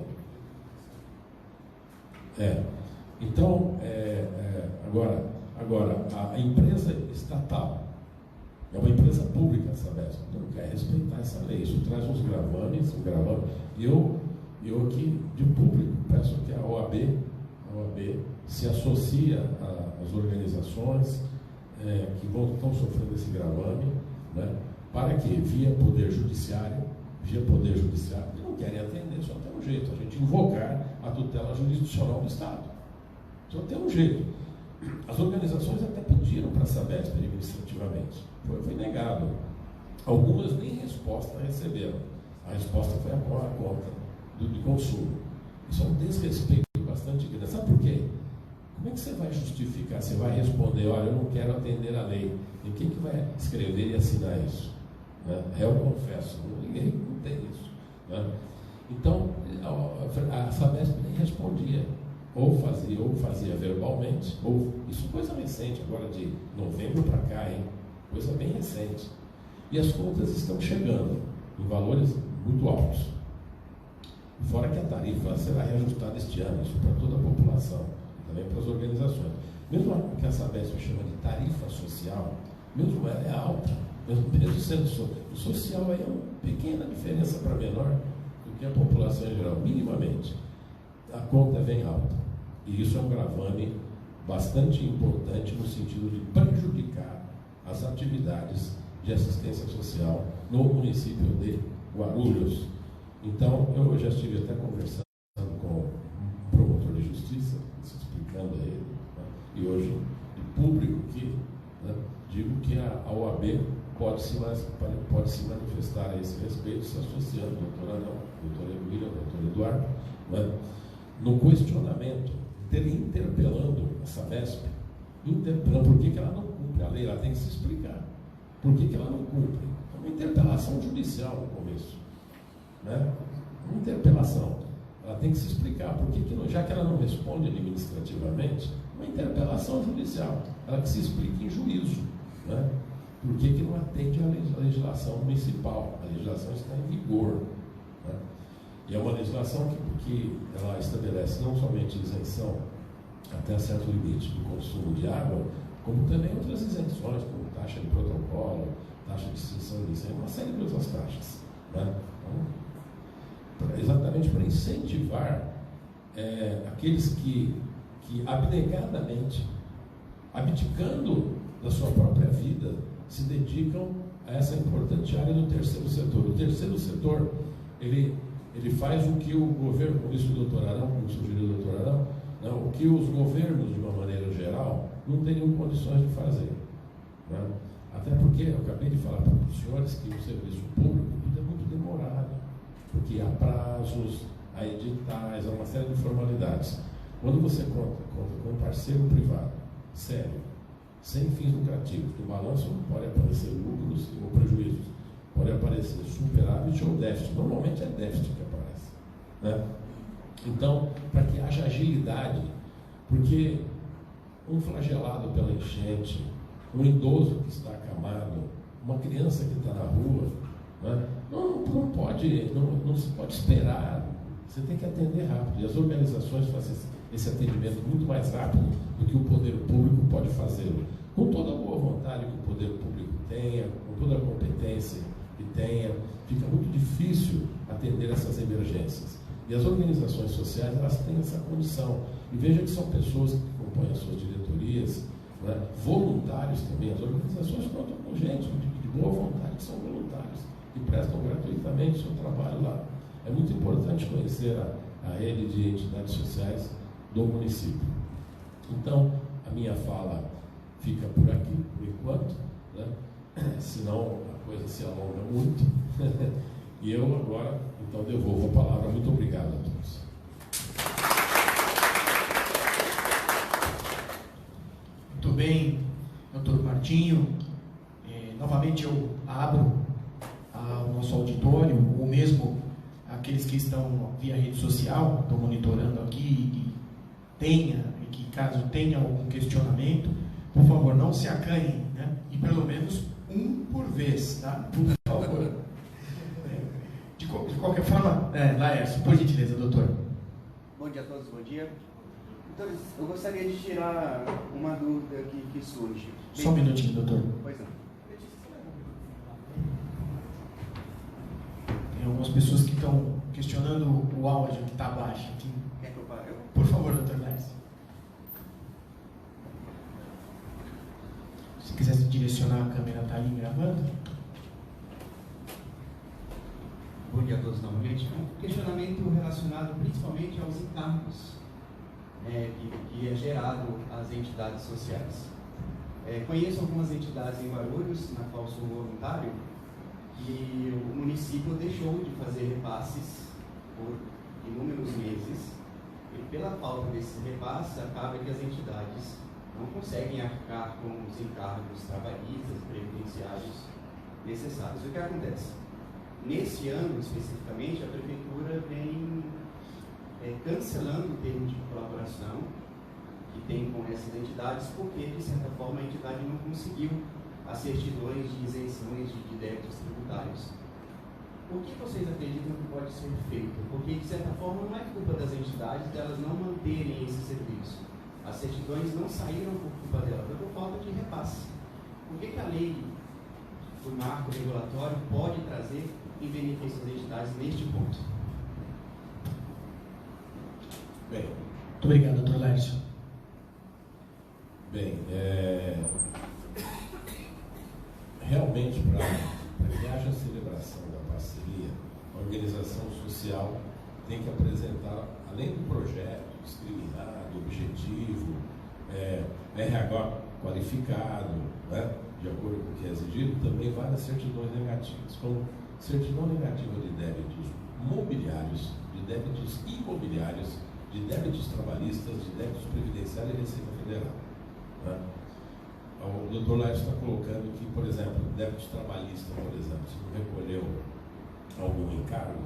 Então, agora, a empresa estatal, é uma empresa pública, sabe? Não quer respeitar essa lei. Isso traz uns gravames, E eu aqui, de público, peço que a OAB se associe às organizações que estão sofrendo esse gravame, né, para que, via Poder Judiciário, que não querem atender, só tem um jeito, a gente invocar a tutela jurisdicional do Estado. Só tem um jeito. As organizações até pediram para a Sabesp administrativamente, foi negado. Algumas nem resposta receberam. A resposta foi a conta de consumo. Isso é um desrespeito bastante grande. Sabe por quê? Como é que você vai justificar? Você vai responder, olha, eu não quero atender a lei. E quem que vai escrever e assinar isso? Né? Eu confesso, ninguém não tem isso. Né? Então, a Sabesp nem respondia. Ou fazia verbalmente, isso é coisa recente, agora de novembro para cá, hein? Coisa bem recente. E as contas estão chegando em valores muito altos. Fora que a tarifa será reajustada este ano, isso para toda a população, também para as organizações. Mesmo o que a Sabesp chama de tarifa social, mesmo ela é alta, mesmo sendo social, aí é uma pequena diferença para menor do que a população em geral, minimamente. A conta vem alta. E isso é um gravame bastante importante no sentido de prejudicar as atividades de assistência social no município de Guarulhos. Então, eu já estive até conversando com o promotor de justiça, explicando a ele, né? E hoje, em público aqui, né, digo que a OAB pode se manifestar a esse respeito, se associando ao doutor Arão, doutor Emílio, doutor Eduardo, né, no questionamento, interpelando a Sabesp, interpelando por que ela não cumpre a lei, ela tem que se explicar. Por que ela não cumpre? É uma interpelação judicial no começo. Né? Uma interpelação. Ela tem que se explicar, já que ela não responde administrativamente, uma interpelação judicial. Ela que se explique em juízo. Né? Por que não atende à legislação municipal? A legislação está em vigor. Né? E é uma legislação que ela estabelece não somente isenção até certo limite do consumo de água, como também outras isenções, como taxa de protocolo, taxa de extinção de incêndio, uma série de outras taxas. Né? Então, exatamente para incentivar aqueles que abnegadamente, abdicando da sua própria vida, se dedicam a essa importante área do terceiro setor. O terceiro setor, ele faz o que o governo, como disse o doutor Arão, como sugeriu o doutor Arão, não, o que os governos, de uma maneira geral, não teriam condições de fazer. Né? Até porque eu acabei de falar para os senhores que o serviço público tudo é muito demorado, porque há prazos, há editais, há uma série de formalidades. Quando você conta com um parceiro privado, sério, sem fins lucrativos, no balanço não pode aparecer lucros ou prejuízos, pode aparecer superávit ou déficit. Normalmente é déficit que aparece. Né? Então, para que haja agilidade, porque um flagelado pela enchente, um idoso que está acamado, uma criança que está na rua, né? não se pode esperar. Você tem que atender rápido. E as organizações fazem esse atendimento muito mais rápido do que o poder público pode fazê-lo. Com toda a boa vontade que o poder público tenha, com toda a competência que tenha, fica muito difícil atender essas emergências. E as organizações sociais, elas têm essa condição. E veja que são pessoas que compõem as suas diretorias, né? Voluntários também. As organizações contam com gente de boa vontade, que são voluntários, que prestam gratuitamente o seu trabalho lá. É muito importante conhecer a rede de entidades sociais do município. Então, a minha fala fica por aqui, por enquanto, né? Senão a coisa se alonga muito. E eu agora, então, devolvo a palavra. Muito obrigado a todos. Muito bem, doutor Martinho. Novamente eu abro o nosso auditório, ou mesmo aqueles que estão via rede social, estão monitorando aqui e que caso tenha algum questionamento, por favor, não se acanhem, né? E pelo menos um por vez, tá? Por favor. De qualquer forma, Laércio, por gentileza, doutor. Bom dia a todos, bom dia. Então, eu gostaria de tirar uma dúvida que surge. Só um minutinho, doutor. Pois não. Tem algumas pessoas que estão questionando o áudio que está baixo aqui. Quer que eu pare? Por favor, doutor Laércio. Se quiser direcionar a câmera, está ali gravando. Bom dia a todos novamente. Um questionamento relacionado principalmente aos encargos que é gerado às entidades sociais. Conheço algumas entidades em Guarulhos, na qual sou voluntário, e o município deixou de fazer repasses por inúmeros meses, e pela falta desse repasse, acaba que as entidades não conseguem arcar com os encargos trabalhistas, previdenciários necessários. O que acontece? Nesse ano, especificamente, a Prefeitura vem cancelando o termo de colaboração que tem com essas entidades, porque, de certa forma, a entidade não conseguiu as certidões de isenções de débitos tributários. O que vocês acreditam que pode ser feito? Porque, de certa forma, não é culpa das entidades delas não manterem esse serviço. As certidões não saíram por culpa delas, foi por falta de repasse. Por que a lei do marco regulatório pode trazer em benefício das entidades neste ponto? Bem, Muito obrigado, doutor Lércio. Bem, realmente, para que haja celebração da parceria, a organização social tem que apresentar, além do projeto discriminado, objetivo, RH qualificado, né, de acordo com o que é exigido, também várias certidões negativas, como certidão negativa de débitos mobiliários, de débitos imobiliários, de débitos trabalhistas, de débitos previdenciários e Receita Federal. Né? O doutor Lércio está colocando que, por exemplo, débitos trabalhistas, por exemplo, se não recolheu algum encargo,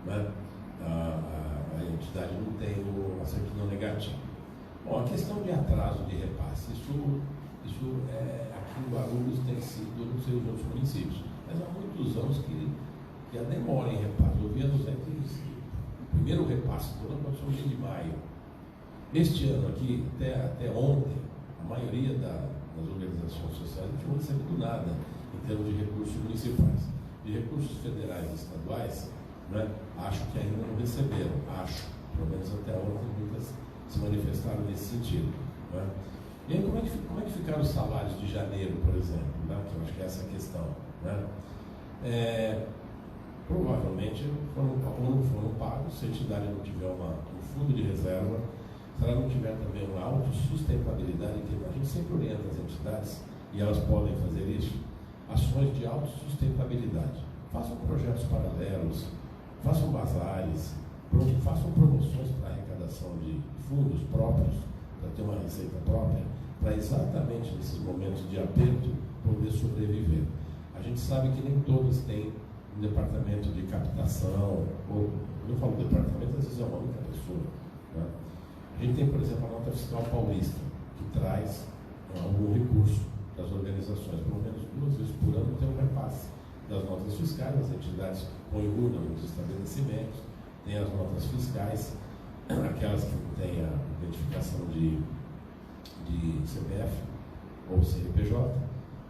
né, a entidade não tem a certidão negativa. Bom, a questão de atraso de repasse, isso aqui em Guarulhos tem sido, não sei os outros municípios, mas há muitos anos que a demora em repasse. Eu vi anos aí que o primeiro repasse do ano aconteceu no mês de maio. Este ano aqui, até ontem, a maioria das organizações sociais não tinham recebido nada em termos de recursos municipais. De recursos federais e estaduais, né, acho que ainda não receberam, pelo menos até ontem muitas se manifestaram nesse sentido. Né? E aí como é que ficaram os salários de janeiro, por exemplo, né, que eu acho que é essa a questão. Né? Provavelmente não foram pagos, se a entidade não tiver um fundo de reserva, se ela não tiver também uma autossustentabilidade, que a gente sempre orienta as entidades, e elas podem fazer isso, ações de autossustentabilidade. Façam projetos paralelos, façam bazares, façam promoções para arrecadação de fundos próprios, para ter uma receita própria, para exatamente nesses momentos de aperto poder sobreviver. A gente sabe que nem todas têm um departamento de captação, ou, quando eu falo departamento, às vezes é uma única pessoa. Né? A gente tem, por exemplo, a nota fiscal paulista, que traz algum recurso das organizações, pelo menos 2 vezes por ano tem um repasse das notas fiscais, as entidades põem urna nos estabelecimentos, tem as notas fiscais, aquelas que têm a identificação de CPF ou CNPJ,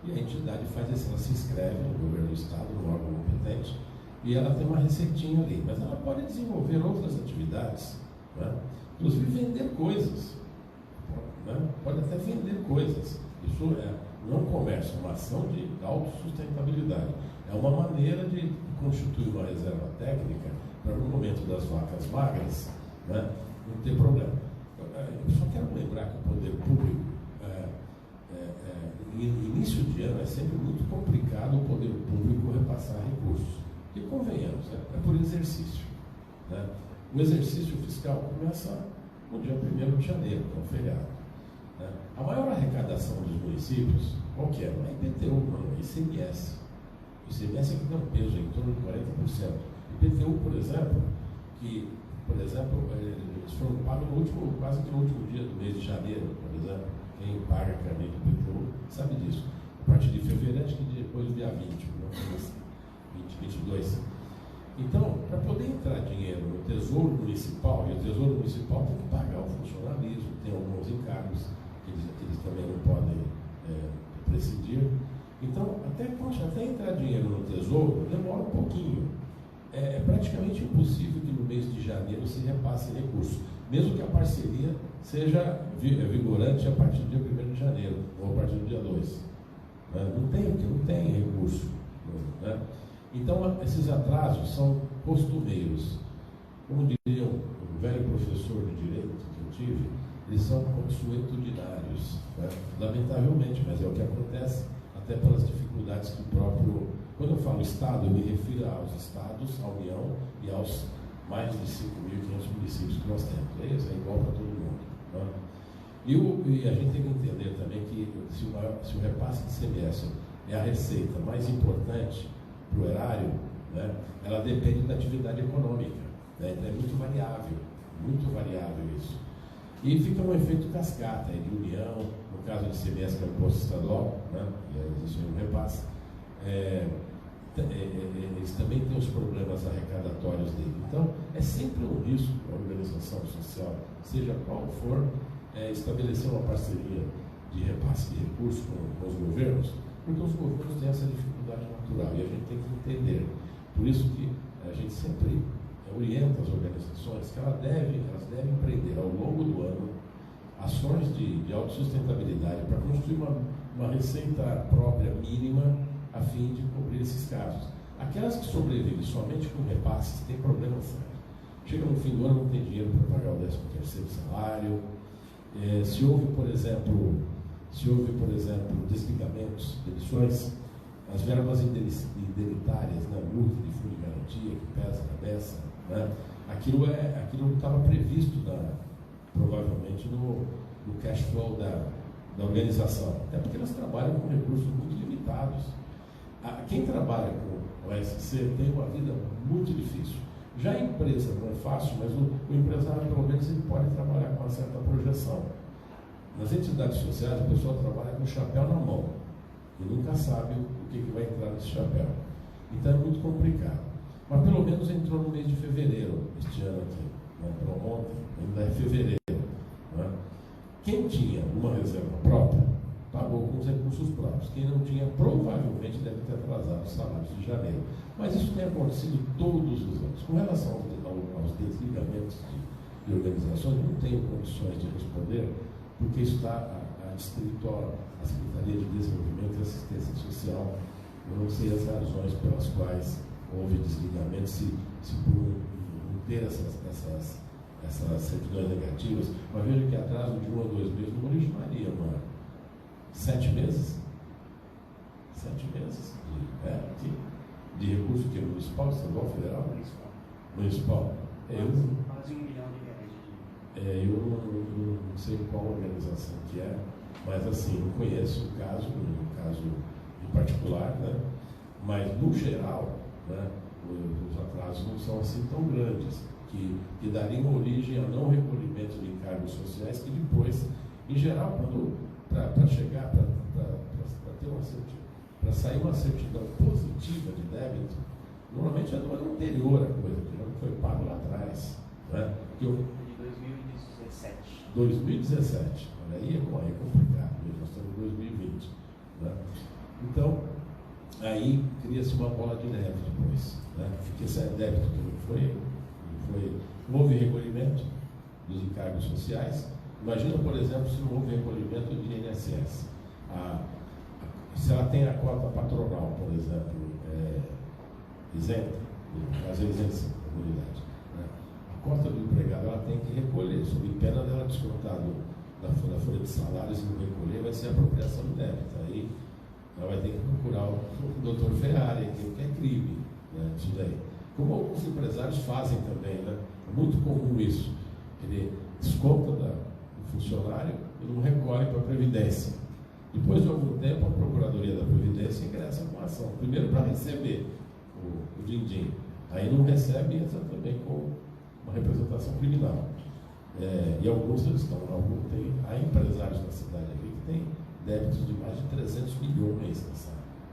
e a entidade faz isso, ela se inscreve no governo do estado, no órgão competente, e ela tem uma receitinha ali, mas ela pode desenvolver outras atividades, né? Inclusive vender coisas, né? Pode até vender coisas. Isso não é um comércio, é uma ação de autossustentabilidade. É uma maneira de constituir uma reserva técnica para no momento das vacas magras, né, não ter problema. Eu só quero lembrar que o poder público, início de ano, é sempre muito complicado o poder público repassar recursos. E convenhamos, é por exercício. Né? O exercício fiscal começa no dia 1º de janeiro, que é um feriado. Né? A maior arrecadação dos municípios, qual que é? Não é IPTU, não, é ICMS. O ICMS é que tem um peso em torno de 40%. IPTU, por exemplo, eles foram pagos quase que no último dia do mês de janeiro, por exemplo. Quem paga carnê de IPTU sabe disso. A partir de fevereiro, acho que depois do dia 20, não foi assim, 22. Então, para poder entrar dinheiro no Tesouro Municipal, e o Tesouro Municipal tem que pagar o funcionalismo, tem alguns encargos que eles também não podem prescindir. Então, até entrar dinheiro no Tesouro, demora um pouquinho. É praticamente impossível que no mês de janeiro se repasse recurso, mesmo que a parceria seja vigorante a partir do dia 1º de janeiro, ou a partir do dia 2. Né? Não tem recurso. Né? Então, esses atrasos são costumeiros. como diria um velho professor de direito que eu tive, eles são consuetudinários, né? Lamentavelmente, mas é o que acontece, até pelas dificuldades que o próprio... Quando eu falo Estado, eu me refiro aos Estados, à União e aos mais de 5.500 municípios que nós temos. Isso é igual para todo mundo, né? E a gente tem que entender também que se o repasse de CMS é a receita mais importante para o erário, né, ela depende da atividade econômica, né? Então é muito variável isso. E fica um efeito cascata de união, no caso de CMS, que é o imposto estadual, né, existe um repasse, eles também têm os problemas arrecadatórios dele. Então, é sempre um risco para a organização social, seja qual for, estabelecer uma parceria de repasse de recursos com os governos, porque os governos têm essa dificuldade natural e a gente tem que entender. Por isso que a gente sempre orienta as organizações que elas devem empreender ao longo do ano ações de autossustentabilidade para construir uma receita própria mínima a fim de cobrir esses casos. Aquelas que sobrevivem somente com repasses têm problemas sérios. Chega no fim do ano, não tem dinheiro para pagar o 13º salário. Se houve, por exemplo, desligamentos, demissões, as verbas indenitárias, né, multa de fundo de garantia, que pesa na beça, né, aquilo estava previsto provavelmente no cash flow da organização, até porque elas trabalham com recursos muito limitados. Quem trabalha com o OSC tem uma vida muito difícil. Já a empresa não é fácil, mas o empresário, pelo menos, ele pode trabalhar com uma certa projeção. Nas entidades sociais, a pessoa trabalha com o chapéu na mão e nunca sabe o que vai entrar nesse chapéu. Então é muito complicado. Mas pelo menos entrou no mês de fevereiro, este ano aqui. Não entrou ontem, ainda é fevereiro. Né? Quem tinha uma reserva própria, pagou com os recursos próprios. Quem não tinha, provavelmente deve ter atrasado os salários de janeiro. Mas isso tem acontecido todos os anos. Com relação aos desligamentos de organizações, não tenho condições de responder, porque isso está adscrito à Secretaria de Desenvolvimento e Assistência Social. Eu não sei as razões pelas quais houve desligamento, se por não ter essas certidões negativas, mas veja que atraso de 1 a 2 meses não originaria 7 meses? 7 meses de recurso que é municipal, estadual, federal? Municipal. Quase 1 milhão de reais. Eu não sei qual organização que é, mas assim, não conheço um caso em particular, né? Mas no geral, né, os atrasos não são assim tão grandes, que dariam origem a não recolhimento de encargos sociais, que depois, em geral, para chegar, para ter uma certidão, para sair uma certidão positiva de débito, normalmente é do ano anterior a coisa, que não foi pago lá atrás. Né? De 2017. 2017. Olha aí, é complicado, nós estamos em 2020. Né? Então, aí cria-se uma bola de neve depois. Né? Porque esse débito que não houve recolhimento dos encargos sociais. Imagina, por exemplo, se não houve recolhimento de INSS. Se ela tem a cota patronal, por exemplo, isenta, fazer isenção da comunidade, né? A cota do empregado ela tem que recolher, sob pena dela descontar da folha de salários e não recolher, vai ser apropriação de débito. Aí ela vai ter que procurar o Dr. Ferrari, que é crime, né? Isso daí. Como alguns empresários fazem também, né? É muito comum isso. Ele desconta do funcionário e não recolhe para a Previdência. Depois de algum tempo, a Procuradoria da Previdência ingressa com a ação. Primeiro para receber o din-din. Aí não recebe e entra também com uma representação criminal. E alguns há empresários na cidade aqui que têm débitos de mais de 300 milhões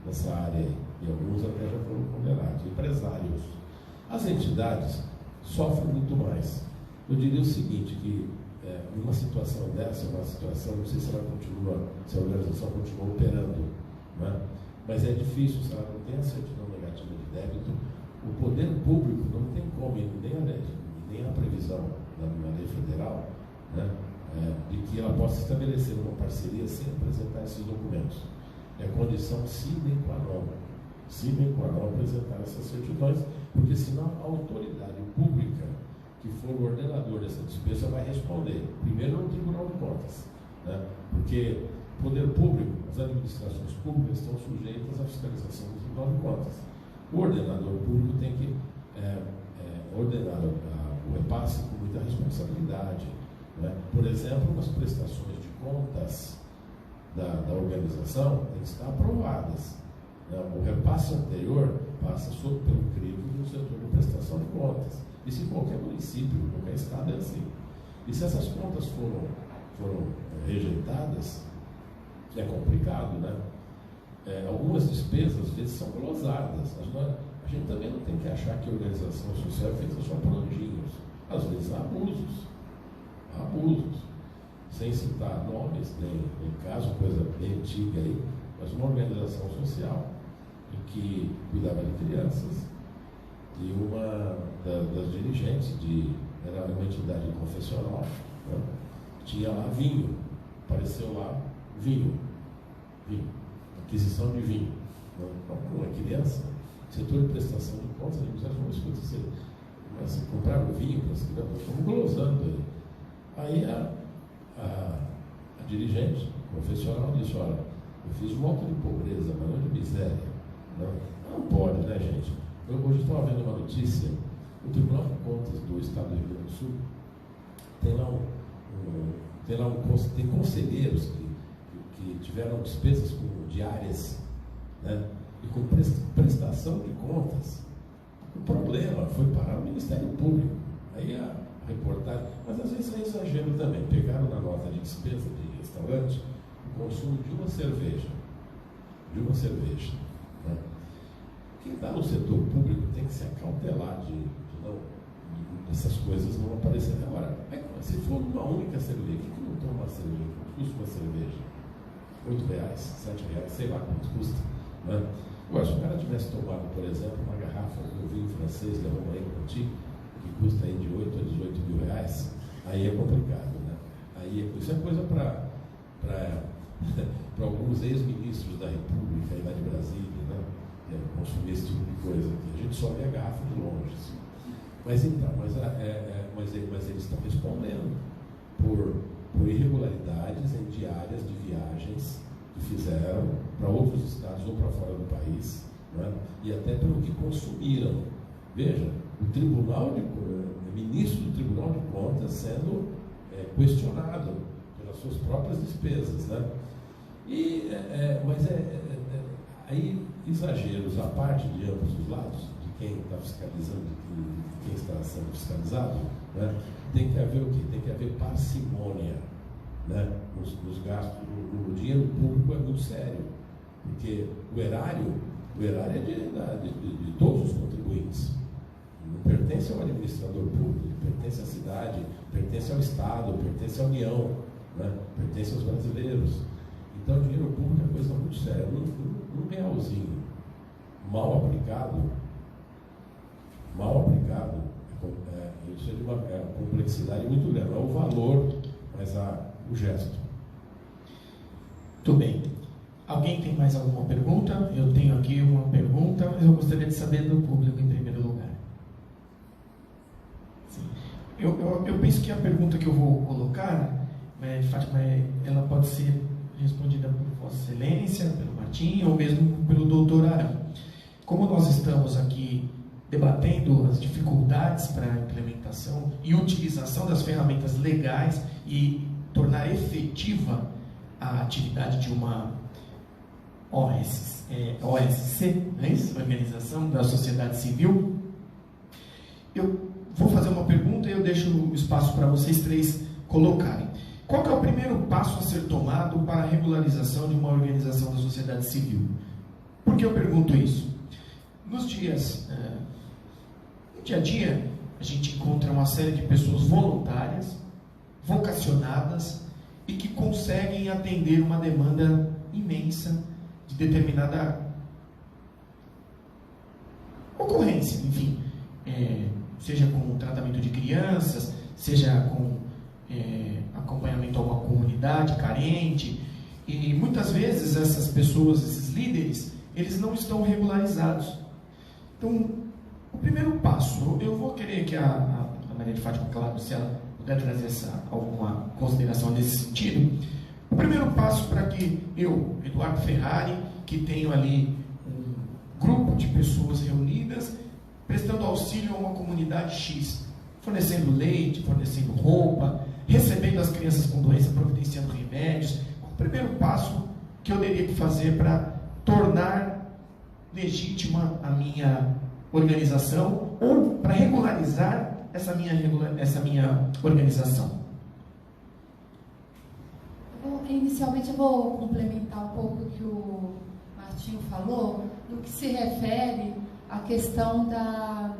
nessa área aí. E alguns até já foram condenados. Empresários. As entidades sofrem muito mais. Eu diria o seguinte, que numa situação dessa, não sei se a organização continua operando, né? Mas é difícil, se ela não tem a certidão negativa de débito, o poder público não tem como, nem a previsão na lei federal, né, de que ela possa estabelecer uma parceria sem apresentar esses documentos. É condição sine qua non apresentar essas certidões, porque senão a autoridade pública for o ordenador dessa despesa, vai responder. Primeiro no Tribunal de Contas, né? Porque o poder público, as administrações públicas estão sujeitas à fiscalização do Tribunal de Contas. O ordenador público tem que ordenar o repasse com muita responsabilidade, né? Por exemplo, as prestações de contas da organização têm que estar aprovadas, né? O repasse anterior passa pelo crivo do setor de prestação de contas. Isso em qualquer município, em qualquer estado é assim. E se essas contas foram rejeitadas, é complicado, né? Algumas despesas, às vezes, são glosadas. A gente também não tem que achar que a organização social é feita só por anjinhos. Às vezes há abusos. Sem citar nomes, nem caso, coisa bem antiga aí, mas uma organização social em que cuidava de crianças e uma das dirigentes era uma entidade confessional, né? Tinha lá vinho, apareceu lá vinho, aquisição de vinho, né? Uma criança, setor de prestação de contas, a gente uma escuta, você compraram vinho para as crianças, estamos glosando aí. Aí a dirigente confessional disse: olha, eu fiz um monte de pobreza, mas não de miséria. Não pode, né, gente? Hoje estava vendo uma notícia, o Tribunal de Contas do Estado do Rio Grande do Sul tem conselheiros que tiveram despesas com diárias, né, e com prestação de contas. O problema foi parar no Ministério Público. Aí a reportagem, mas às vezes é exagero também. Pegaram na nota de despesa de restaurante o consumo de uma cerveja. Né? Quem está no setor público tem que se acautelar dessas coisas não aparecerem. Agora, se for uma única cerveja, quem que não toma uma cerveja? Quanto custa uma cerveja? R$8, R$7, sei lá quanto custa. Né? Agora, se o cara tivesse tomado, por exemplo, uma garrafa de vinho francês, levamos aí contigo, que custa aí de 8 a 18 mil reais, aí é complicado, né? Isso é coisa para alguns ex-ministros da República aí lá de Brasília, né? Consumir esse tipo de coisa aqui. A gente só vê a garrafa de longe, assim. Mas eles estão respondendo por irregularidades em diárias de viagens que fizeram para outros estados ou para fora do país, né? E até pelo que consumiram. Veja, o ministro do Tribunal de Contas sendo questionado pelas suas próprias despesas, né? Aí exageros à parte de ambos os lados, de quem está fiscalizando e de quem está sendo fiscalizado, né? Tem que haver o quê? Tem que haver parcimônia, né? Nos gastos. O dinheiro público é muito sério, porque o erário é de todos os contribuintes. Não pertence ao administrador público, pertence à cidade, pertence ao Estado, pertence à União, né? Pertence aos brasileiros. Então, o dinheiro público é coisa muito séria. Um realzinho mal aplicado, isso é de uma complexidade muito grande. Não é o valor, mas o gesto. Muito bem. Alguém tem mais alguma pergunta? Eu tenho aqui uma pergunta, mas eu gostaria de saber do público em primeiro lugar. Sim. Eu penso que a pergunta que eu vou colocar, Fátima, ela pode ser respondida por Vossa Excelência, pelo Martim, ou mesmo pelo doutor Arão. Como nós estamos aqui debatendo as dificuldades para a implementação e utilização das ferramentas legais e tornar efetiva a atividade de uma OSC, não é isso? Organização da Sociedade Civil, eu vou fazer uma pergunta e eu deixo o espaço para vocês três colocarem. Qual que é o primeiro passo a ser tomado para a regularização de uma organização da sociedade civil? Por que eu pergunto isso? Nos dias, no dia a dia, a gente encontra uma série de pessoas voluntárias, vocacionadas e que conseguem atender uma demanda imensa de determinada ocorrência, enfim, seja com tratamento de crianças, seja com acompanhamento a uma comunidade carente, e muitas vezes essas pessoas, esses líderes, eles não estão regularizados. Então, o primeiro passo, eu vou querer que a Maria Maria de Fátima, claro, se ela puder trazer alguma consideração nesse sentido. O primeiro passo para que eu, Eduardo Ferrari, que tenho ali um grupo de pessoas reunidas, prestando auxílio a uma comunidade X, fornecendo leite, fornecendo roupa, recebendo as crianças com doença, providenciando remédios. O primeiro passo que eu teria que fazer para tornar legítima a minha organização ou para regularizar essa minha organização? Inicialmente eu vou complementar um pouco o que o Martinho falou, no que se refere à questão das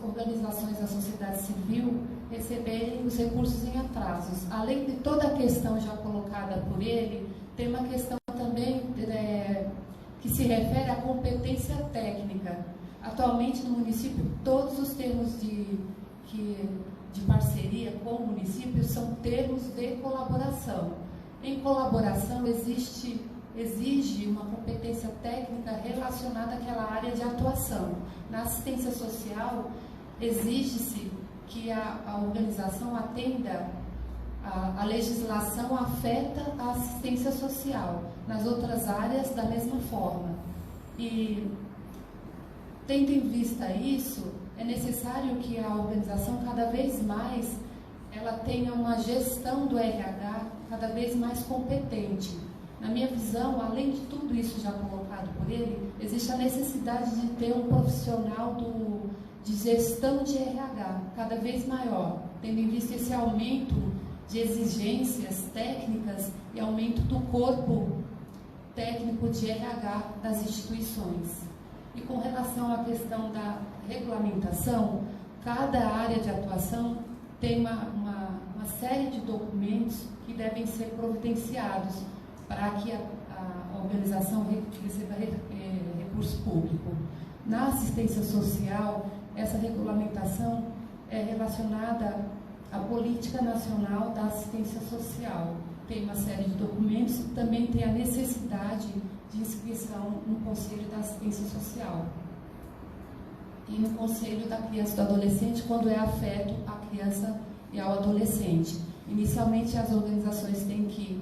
organizações da sociedade civil receberem os recursos em atrasos. Além de toda a questão já colocada por ele, tem uma questão também que se refere à competência técnica. Atualmente no município, todos os termos de parceria com o município são termos de colaboração. Em colaboração exige uma competência técnica relacionada àquela área de atuação. Na assistência social, exige-se que a organização atenda a legislação afeta a assistência social. Nas outras áreas, da mesma forma. E, tendo em vista isso, é necessário que a organização cada vez mais ela tenha uma gestão do RH cada vez mais competente. Na minha visão, além de tudo isso já colocado por ele, existe a necessidade de ter um profissional de gestão de RH cada vez maior, tendo em vista esse aumento de exigências técnicas e aumento do corpo técnico de RH das instituições. E com relação à questão da regulamentação, cada área de atuação tem uma série de documentos que devem ser providenciados para que a organização receba recurso público. Na assistência social, essa regulamentação é relacionada à Política Nacional da Assistência Social. Tem uma série de documentos e também tem a necessidade de inscrição no Conselho da Assistência Social e no Conselho da Criança e do Adolescente, quando é afeto à criança e ao adolescente. Inicialmente, as organizações têm que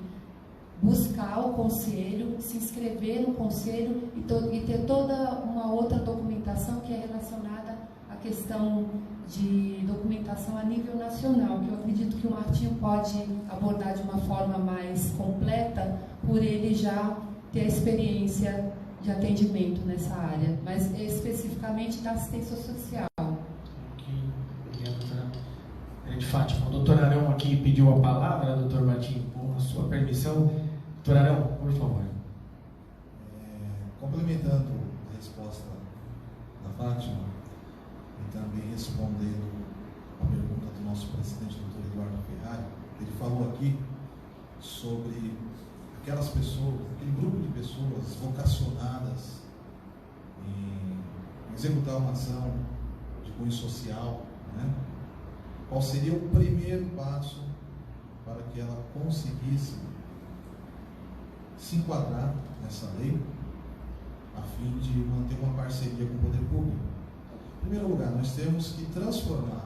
buscar o conselho, se inscrever no conselho e ter toda uma outra documentação que é relacionada à questão de documentação a nível nacional, que eu acredito que o Martinho pode abordar de uma forma mais completa, por ele já ter a experiência de atendimento nessa área, mas especificamente da assistência social. Obrigado, doutora Maria de Fátima. O doutor Arão aqui pediu a palavra, doutor Martinho, com a sua permissão. Doutor Arão, por favor. Complementando a resposta da Fátima e também respondendo a pergunta do nosso presidente, doutor Eduardo Ferrari, ele falou aqui sobre aquelas pessoas, aquele grupo de pessoas vocacionadas em executar uma ação de cunho social, né? Qual seria o primeiro passo para que ela conseguisse se enquadrar nessa lei, a fim de manter uma parceria com o poder público? Em primeiro lugar, nós temos que transformar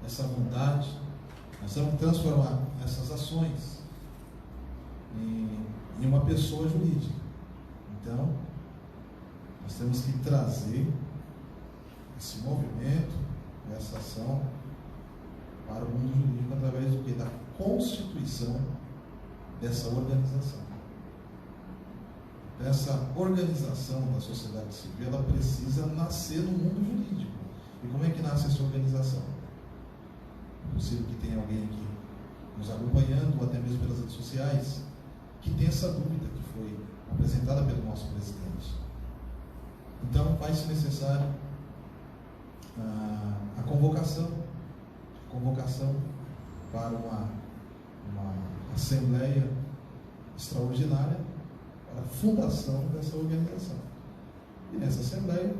essa vontade, nós temos que transformar essas ações em uma pessoa jurídica. Então, nós temos que trazer esse movimento, essa ação para o mundo jurídico através do quê? Da constituição dessa organização. Essa organização da sociedade civil, ela precisa nascer no mundo jurídico. E como é que nasce essa organização? É possível que tenha alguém aqui nos acompanhando, ou até mesmo pelas redes sociais, que tem essa dúvida que foi apresentada pelo nosso presidente. Então, faz-se necessário a convocação para uma assembleia extraordinária para a fundação dessa organização. E nessa assembleia,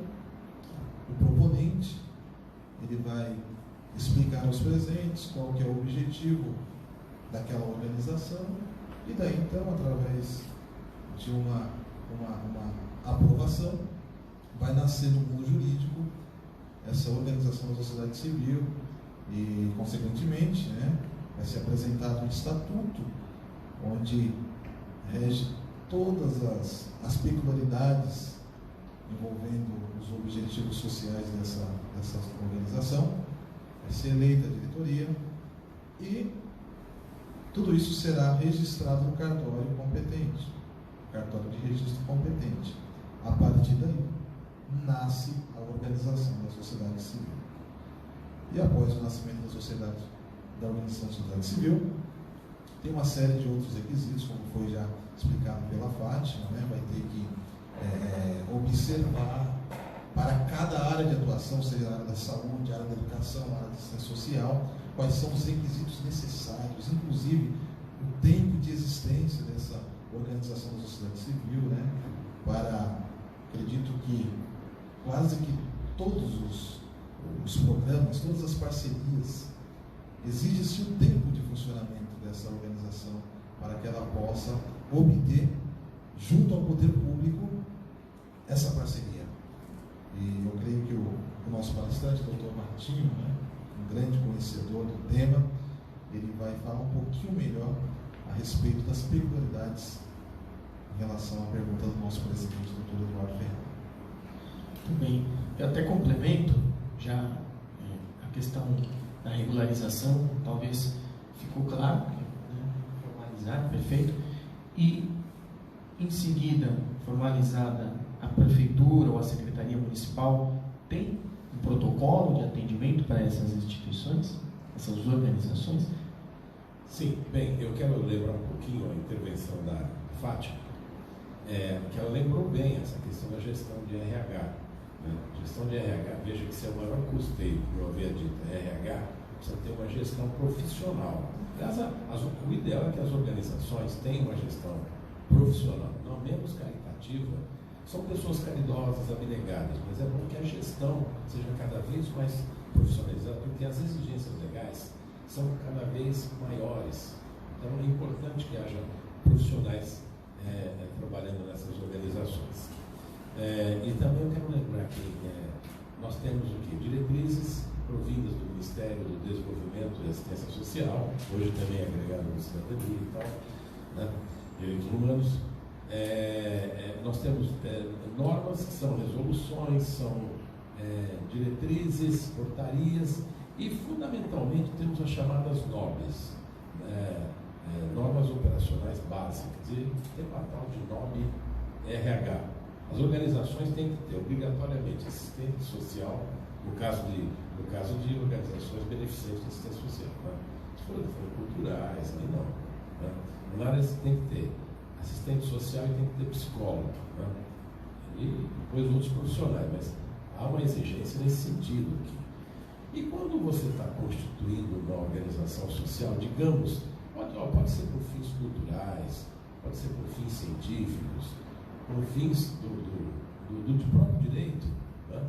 o proponente ele vai explicar aos presentes qual que é o objetivo daquela organização, e daí então, através de uma aprovação, vai nascer no mundo jurídico essa organização da sociedade civil e, consequentemente, né, vai ser apresentado um estatuto onde rege todas as peculiaridades envolvendo os objetivos sociais dessa organização, vai ser eleita a diretoria e tudo isso será registrado no cartório competente, cartório de registro competente. A partir daí, nasce a organização da sociedade civil. E após o nascimento da organização da sociedade civil, tem uma série de outros requisitos, como foi já explicado pela Fátima, né? Vai ter que observar para cada área de atuação, seja a área da saúde, a área da educação, a área da assistência social, quais são os requisitos necessários, inclusive o tempo de existência dessa organização da sociedade civil, né? Acredito que quase que todos os programas, todas as parcerias, exige-se um tempo de funcionamento dessa organização para que ela possa obter, junto ao poder público, essa parceria. E eu creio que o nosso palestrante, o Dr. Martinho, né, um grande conhecedor do tema, ele vai falar um pouquinho melhor a respeito das peculiaridades em relação à pergunta do nosso presidente, Dr. Eduardo Ferrari. Muito bem. Eu até complemento já a questão da regularização, talvez ficou claro, né, formalizado, perfeito, e em seguida, formalizada a prefeitura ou a secretaria municipal, tem um protocolo de atendimento para essas instituições, essas organizações? Sim, bem, eu quero lembrar um pouquinho a intervenção da Fátima, que ela lembrou bem essa questão da gestão de RH. Né? Gestão de RH, veja que isso é o maior custeio, como eu havia dito, RH, precisa ter uma gestão profissional. Aliás, o ideal é que as organizações tenham uma gestão profissional, não menos caritativa. São pessoas caridosas, abnegadas, mas é bom que a gestão seja cada vez mais profissionalizada, porque as exigências legais são cada vez maiores. Então é importante que haja profissionais trabalhando nessas organizações. E também eu quero lembrar que nós temos o quê? Diretrizes provindas do Ministério do Desenvolvimento e Assistência Social, hoje também agregado no cidadania e tal, né? Direitos humanos. Nós temos normas que são resoluções, são diretrizes, portarias e, fundamentalmente, temos as chamadas NOBs, normas operacionais básicas, e tem uma tal de NOB RH. As organizações têm que ter obrigatoriamente assistente social, no caso de organizações beneficentes de assistência social. Né? Se forem culturais, aí não. Né? Na área tem que ter assistente social e tem que ter psicólogo. Né? E depois outros profissionais, mas há uma exigência nesse sentido aqui. E quando você está constituindo uma organização social, digamos, pode ser por fins culturais, pode ser por fins científicos, por fins do próprio direito, né?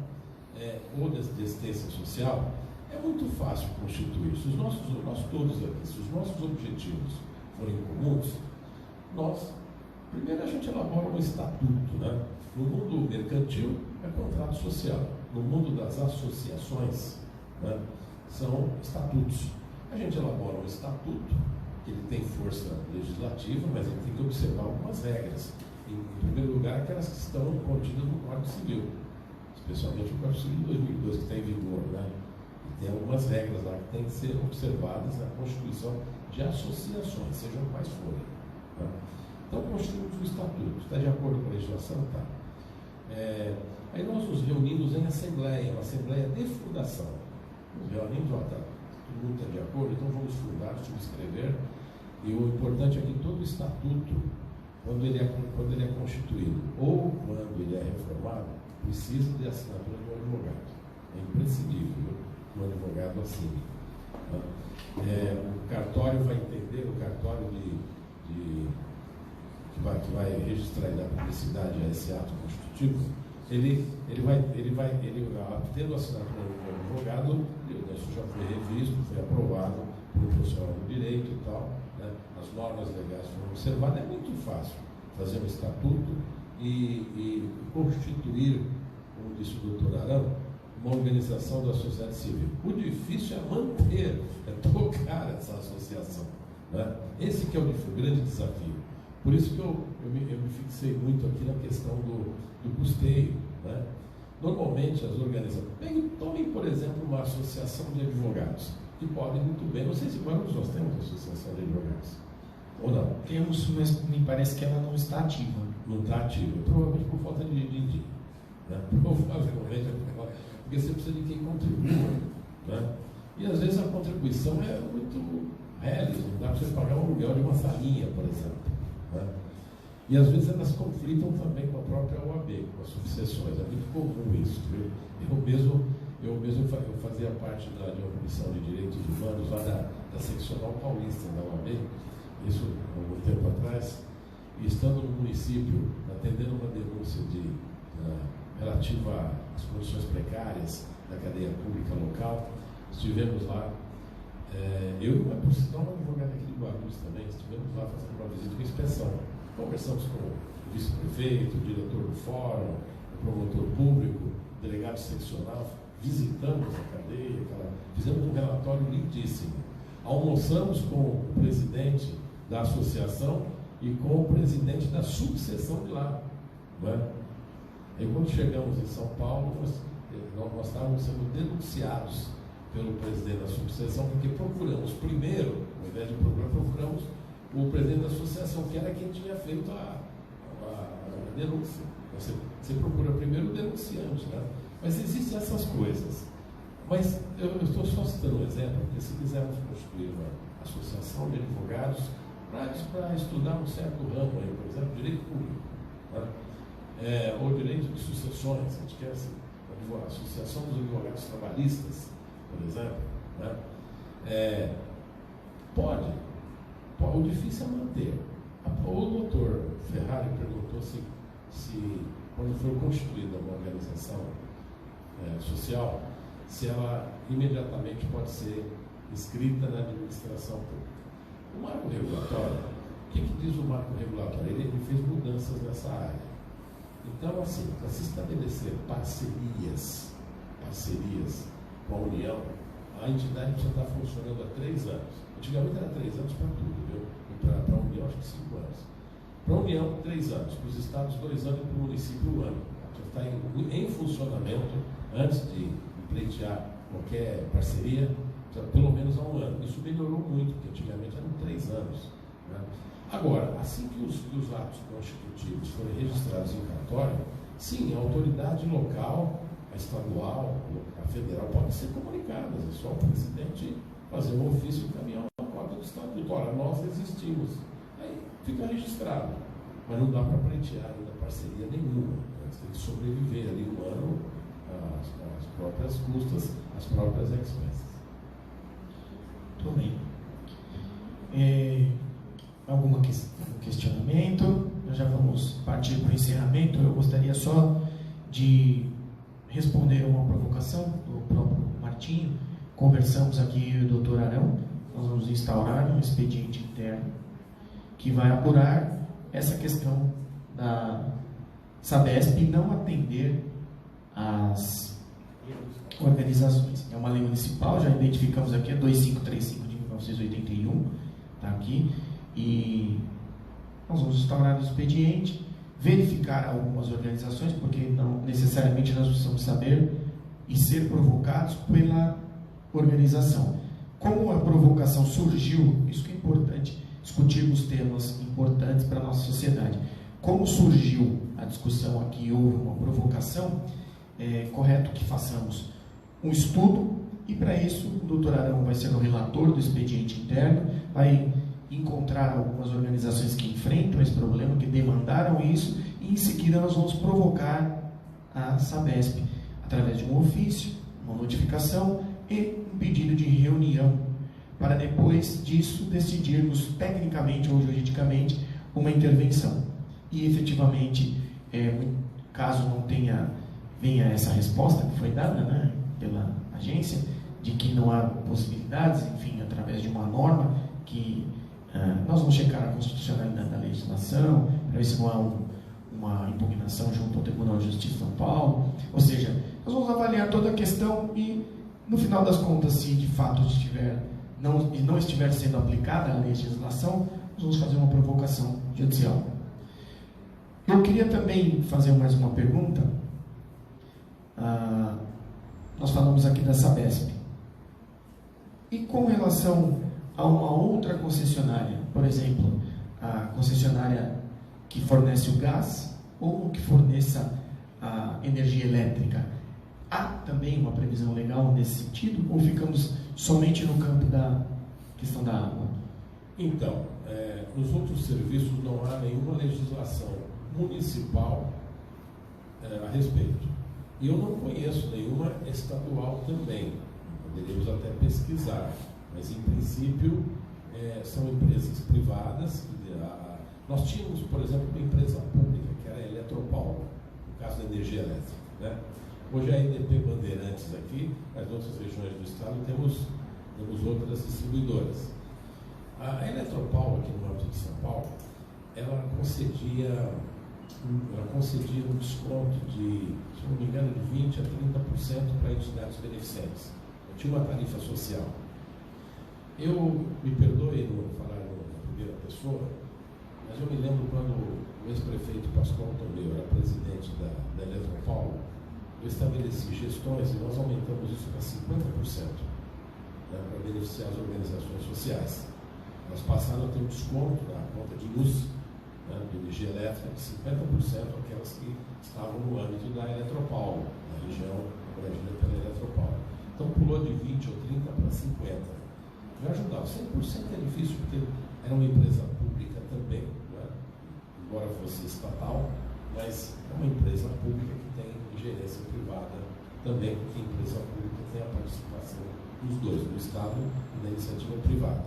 Ou de assistência social, é muito fácil constituir. Se nós todos aqui, se os nossos objetivos forem comuns, primeiro a gente elabora um estatuto, né? No mundo mercantil é contrato social, no mundo das associações, né, são estatutos. A gente elabora um estatuto, que ele tem força legislativa, mas ele tem que observar algumas regras. Em primeiro lugar, aquelas que estão contidas no Código Civil, especialmente o Código Civil de 2002, que está em vigor, né? E tem algumas regras lá que têm que ser observadas na constituição de associações, sejam quais forem. Né? Então, constituímos o estatuto, está de acordo com a legislação? Tá. Aí nós nos reunimos em assembleia, uma assembleia de fundação. Nos reunimos, tá, todo mundo está de acordo, então vamos fundar, subscrever. E o importante é que todo o estatuto, quando ele é constituído ou quando ele é reformado, precisa de assinatura do advogado. É imprescindível que o advogado assine. O cartório vai entender, o cartório que vai registrar a publicidade a esse ato constitutivo, ele vai tendo a assinatura do advogado, isso já foi revisto, foi aprovado por um profissional do direito e tal, né? As normas legais foram observadas. É muito fácil fazer um estatuto e constituir, como disse o doutor Arão, uma organização da sociedade civil. O difícil é manter, é tocar essa associação. Né? Esse que é o grande desafio. Por isso que eu me fixei muito aqui na questão do custeio. Né? Normalmente as organizações... Tomem, por exemplo, uma associação de advogados, que podem muito bem... Não sei se nós temos associação de advogados, ou não. Temos, mas me parece que ela não está ativa. Não está ativa, provavelmente por falta de dinheiro. Né? Provavelmente, porque você precisa de quem contribua. Né? E às vezes a contribuição é muito reles, não dá para você pagar um aluguel de uma salinha, por exemplo. Né? E às vezes elas conflitam também com a própria OAB, com as subseções. É muito comum isso. Viu? Eu mesmo fazia parte de uma comissão de direitos humanos lá da seccional paulista da OAB, isso há algum tempo atrás, e estando no município, atendendo uma denúncia relativa às condições precárias da cadeia pública local, estivemos lá, eu e por sinal um advogado aqui de Guarulhos também, estivemos lá fazendo uma visita de inspeção. Conversamos com o vice-prefeito, o diretor do fórum, o promotor público, o delegado seccional, visitamos a cadeia, fizemos um relatório lindíssimo. Almoçamos com o presidente da associação e com o presidente da subseção de lá. Não é? E quando chegamos em São Paulo, nós estávamos sendo denunciados pelo presidente da subseção, porque procuramos primeiro, ao invés de procurar, procuramos o presidente da associação, que era quem tinha feito a denúncia. Você procura primeiro o denunciante, né? Mas existem essas coisas. Mas eu estou só citando um exemplo, porque se quisermos construir uma associação de advogados para estudar um certo ramo aí, por exemplo, direito público, né? Ou direito de sucessões, a gente quer assim, a Associação dos Advogados Trabalhistas, por exemplo, né? Pode. O difícil é manter. O doutor Ferrari perguntou se quando for constituída uma organização social, se ela imediatamente pode ser inscrita na administração pública. O marco regulatório, o que diz o marco regulatório? Ele fez mudanças nessa área. Então, assim, para se estabelecer parcerias com a União, a entidade precisa estar funcionando há 3 anos. Antigamente era 3 anos para tudo, viu? E para a União, acho que 5 anos. Para a União, 3 anos. Para os estados, 2 anos. E para o município, 1 ano. Precisa estar em funcionamento antes de pleitear qualquer parceria, pelo menos há 1 ano. Isso melhorou muito, porque antigamente eram 3 anos. Né? Agora, assim que os atos constitutivos forem registrados em cartório, sim, a autoridade local, a estadual, a federal, podem ser comunicadas. É só o presidente fazer um ofício e encaminhar uma cópia do estatuto. Ora, nós existimos. Aí fica registrado. Mas não dá para pleitear ainda parceria nenhuma. Você tem que sobreviver ali 1 ano às próprias custas, às próprias expensas. Tudo bem. Algum questionamento? Nós já vamos partir para o encerramento. Eu gostaria só de responder uma provocação do próprio Martinho. Conversamos aqui o doutor Arão, nós vamos instaurar um expediente interno que vai apurar essa questão da Sabesp não atender às organizações. É uma lei municipal, já identificamos aqui, é 2535 de 1981, está aqui, e nós vamos instaurar o expediente, verificar algumas organizações, porque não necessariamente nós precisamos saber e ser provocados pela organização. Como a provocação surgiu, isso que é importante, discutirmos temas importantes para a nossa sociedade. Como surgiu a discussão aqui, houve uma provocação, é correto que façamos um estudo, e para isso o doutor Arão vai ser o relator do expediente interno, vai encontrar algumas organizações que enfrentam esse problema, que demandaram isso, e em seguida nós vamos provocar a Sabesp, através de um ofício, uma notificação e um pedido de reunião, para depois disso decidirmos tecnicamente ou juridicamente uma intervenção. E efetivamente, caso não venha essa resposta que foi dada, né, pela agência, de que não há possibilidades, enfim, através de uma norma que nós vamos checar a constitucionalidade da legislação, para ver se não há uma impugnação junto ao Tribunal de Justiça de São Paulo, ou seja, Nós vamos avaliar toda a questão e, no final das contas, se de fato não estiver sendo aplicada a legislação, nós vamos fazer uma provocação judicial. Eu queria também fazer mais uma pergunta. Nós falamos aqui da Sabesp. E com relação a uma outra concessionária, por exemplo, a concessionária que fornece o gás ou que forneça a energia elétrica, há também uma previsão legal nesse sentido ou ficamos somente no campo da questão da água? Então, nos outros serviços não há nenhuma legislação municipal a respeito. E eu não conheço nenhuma estadual também. Poderíamos até pesquisar, mas em princípio são empresas privadas. Nós tínhamos, por exemplo, uma empresa pública, que era a Eletropaulo, no caso da energia elétrica, né? Hoje é a EDP Bandeirantes aqui, mas em outras regiões do estado temos outras distribuidoras. A Eletropaulo, aqui no âmbito de São Paulo, ela concedia um desconto de, se não me engano, de 20% a 30% para entidades beneficentes. Eu tinha uma tarifa social. Eu, me perdoe não falar na primeira pessoa, mas eu me lembro quando o ex-prefeito Pascoal Tomeu era presidente da Eletropaulo, eu estabeleci gestões e nós aumentamos isso para 50%, né, para beneficiar as organizações sociais. Nós passaram a ter um desconto na conta de luz, né, de energia elétrica, de 50% aquelas que estavam no âmbito da Eletropaulo, na região abrangida pela Eletropaulo. Então pulou de 20 ou 30 para 50. Já ajudava. 100% é difícil, porque era uma empresa pública também, né, embora fosse estatal, mas é uma empresa pública que tem gerência privada também, porque a empresa pública tem a participação dos dois, do Estado e da iniciativa privada.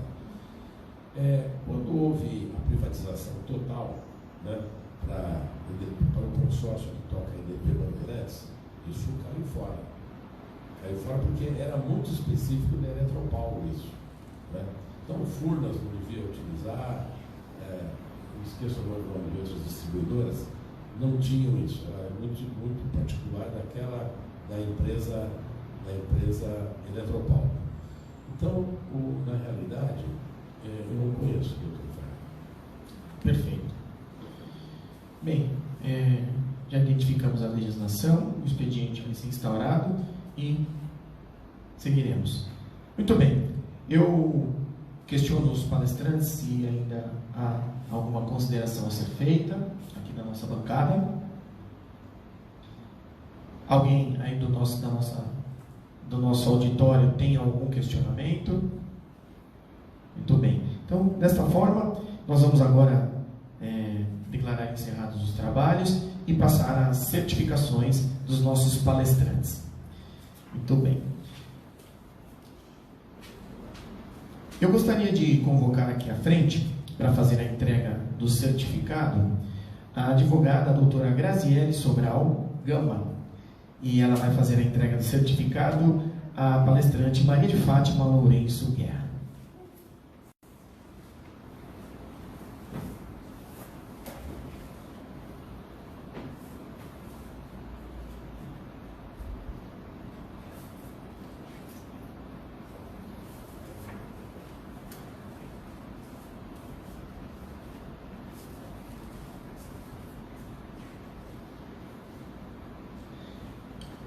Quando houve a privatização total, né, para o consórcio que toca a EDP Bandeirantes, isso caiu fora. Caiu fora porque era muito específico da Eletropaulo isso, né? Então o Furnas não devia utilizar, não esqueço agora o nome de outras distribuidoras, não tinham isso, era muito particular da empresa Eletropaulo. Então, na realidade, eu não conheço, doutor Ferreira. Perfeito. Bem, já identificamos a legislação, o expediente vai ser instaurado e seguiremos. Muito bem, eu questiono os palestrantes se ainda há alguma consideração a ser feita aqui na nossa bancada. Alguém aí do nosso auditório tem algum questionamento? Muito bem. Então, desta forma, nós vamos agora declarar encerrados os trabalhos e passar às certificações dos nossos palestrantes. Muito bem. Eu gostaria de convocar aqui à frente, para fazer a entrega do certificado, a advogada a doutora Graziele Sobral Gama. E ela vai fazer a entrega do certificado à palestrante Maria de Fátima Lourenço Guerra.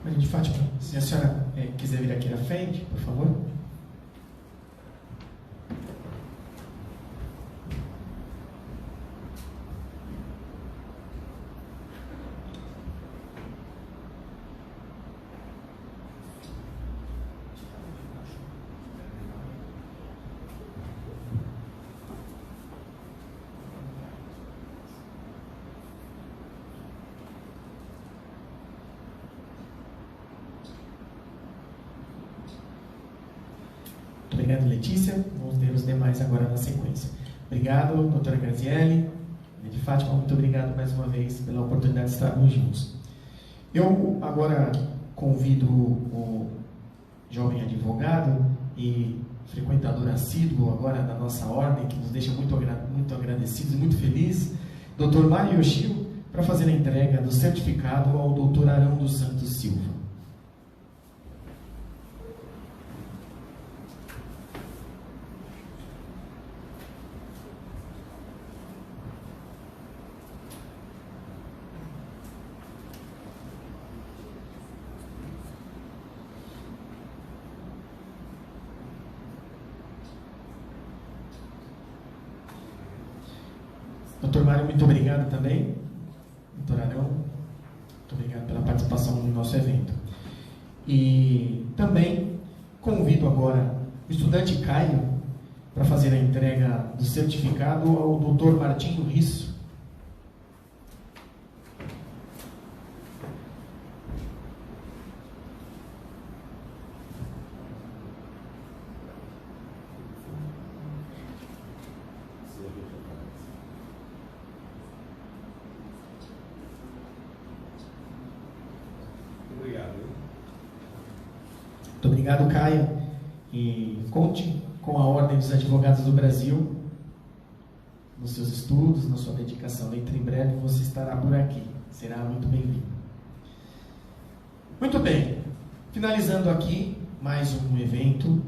Maria de Fátima, se a senhora quiser vir aqui à frente, por favor. Obrigado, Letícia. Vamos ver os demais agora na sequência. Obrigado, doutora Graziele. De Fátima, muito obrigado mais uma vez pela oportunidade de estarmos juntos. Eu agora convido o jovem advogado e frequentador assíduo agora da nossa ordem, que nos deixa muito agradecidos e muito felizes, doutor Mário Yoshio, para fazer a entrega do certificado ao doutor Arão dos Santos Silva. Doutor Mário, muito obrigado também. Doutor Arão, muito obrigado pela participação no nosso evento. E também convido agora o estudante Caio para fazer a entrega do certificado ao Dr. Martinho Risso. Muito obrigado, Caio. E conte com a Ordem dos Advogados do Brasil nos seus estudos, na sua dedicação. Dentro em breve você estará por aqui. Será muito bem-vindo. Muito bem. Finalizando aqui mais um evento.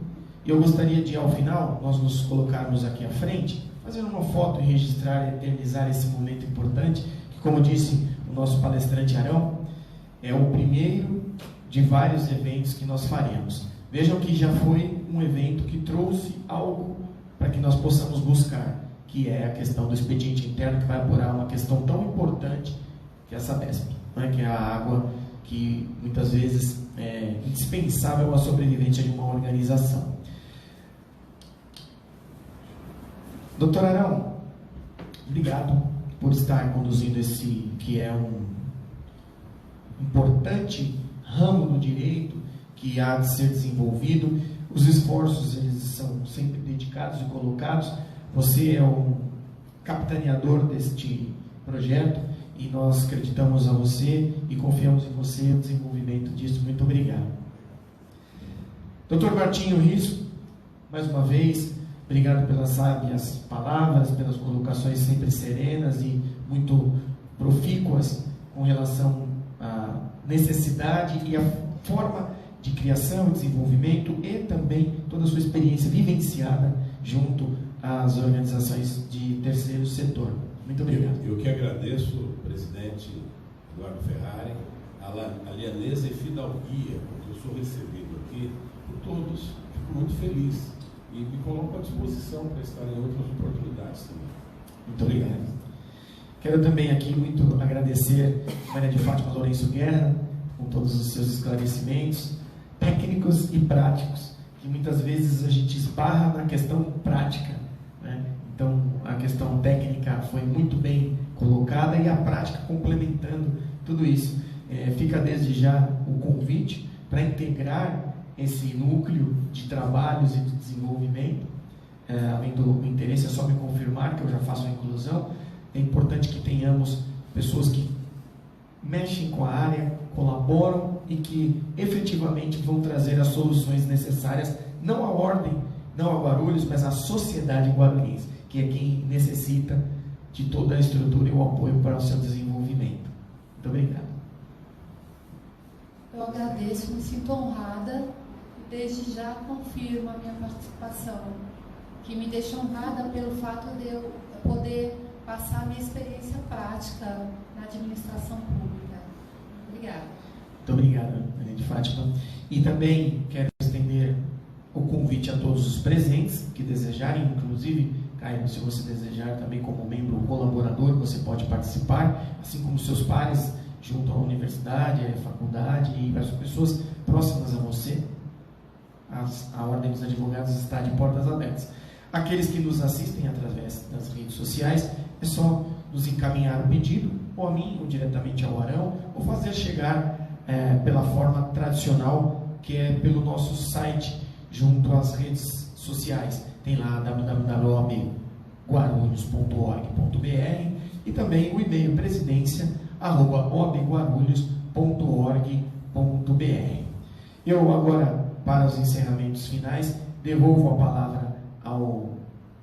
Eu gostaria de, ao final, nós nos colocarmos aqui à frente, fazendo uma foto e registrar, eternizar esse momento importante, que, como disse o nosso palestrante Arão, é o primeiro de vários eventos que nós faremos. Vejam que já foi um evento que trouxe algo para que nós possamos buscar, que é a questão do expediente interno, que vai apurar uma questão tão importante que é essa Sabesp, né? Que é a água que muitas vezes é indispensável à sobrevivência de uma organização. Doutor Arão, obrigado por estar conduzindo esse que é um importante ramo do direito que há de ser desenvolvido. Os esforços eles são sempre dedicados e colocados. Você é o capitaneador deste projeto e nós acreditamos a você e confiamos em você no desenvolvimento disso. Muito obrigado. Dr. Martinho Risso, mais uma vez, obrigado pelas sábias palavras, pelas colocações sempre serenas e muito profícuas com relação à necessidade e à forma de criação e desenvolvimento e também toda a sua experiência vivenciada junto às organizações de terceiro setor. Muito obrigado. Eu que agradeço, presidente Eduardo Ferrari, a lianesa e fidalguia, porque eu sou recebido aqui por todos. Fico muito feliz e me coloco à disposição para estar em outras oportunidades também. Muito obrigado. Quero também aqui muito agradecer a Maria de Fátima Lourenço Guerra, com todos os seus esclarecimentos técnicos e práticos, que muitas vezes a gente esbarra na questão prática, né? Então, a questão técnica foi muito bem colocada e a prática complementando tudo isso. Fica desde já o convite para integrar esse núcleo de trabalhos e de desenvolvimento. Além do interesse, é só me confirmar que eu já faço a inclusão. É importante que tenhamos pessoas que mexem com a área, colaboram e que efetivamente vão trazer as soluções necessárias, não à ordem, não a Guarulhos, mas à sociedade guarulhense, que é quem necessita de toda a estrutura e o apoio para o seu desenvolvimento. Muito obrigado. Eu agradeço, me sinto honrada e desde já confirmo a minha participação, que me deixa honrada pelo fato de eu poder passar a minha experiência prática na administração pública. Obrigada. Muito obrigado, Maria de Fátima. E também quero estender o convite a todos os presentes que desejarem, inclusive, Caio, se você desejar também como membro colaborador, você pode participar, assim como seus pares, junto à universidade, à faculdade e as pessoas próximas a você. A Ordem dos Advogados está de portas abertas. Aqueles que nos assistem através das redes sociais, é só nos encaminhar o pedido, ou a mim, ou diretamente ao Arão, ou fazer chegar pela forma tradicional, que é pelo nosso site, junto às redes sociais. Tem lá www.obguarulhos.org.br e também o e-mail presidência@obguarulhos.org.br. Eu agora, para os encerramentos finais, devolvo a palavra ao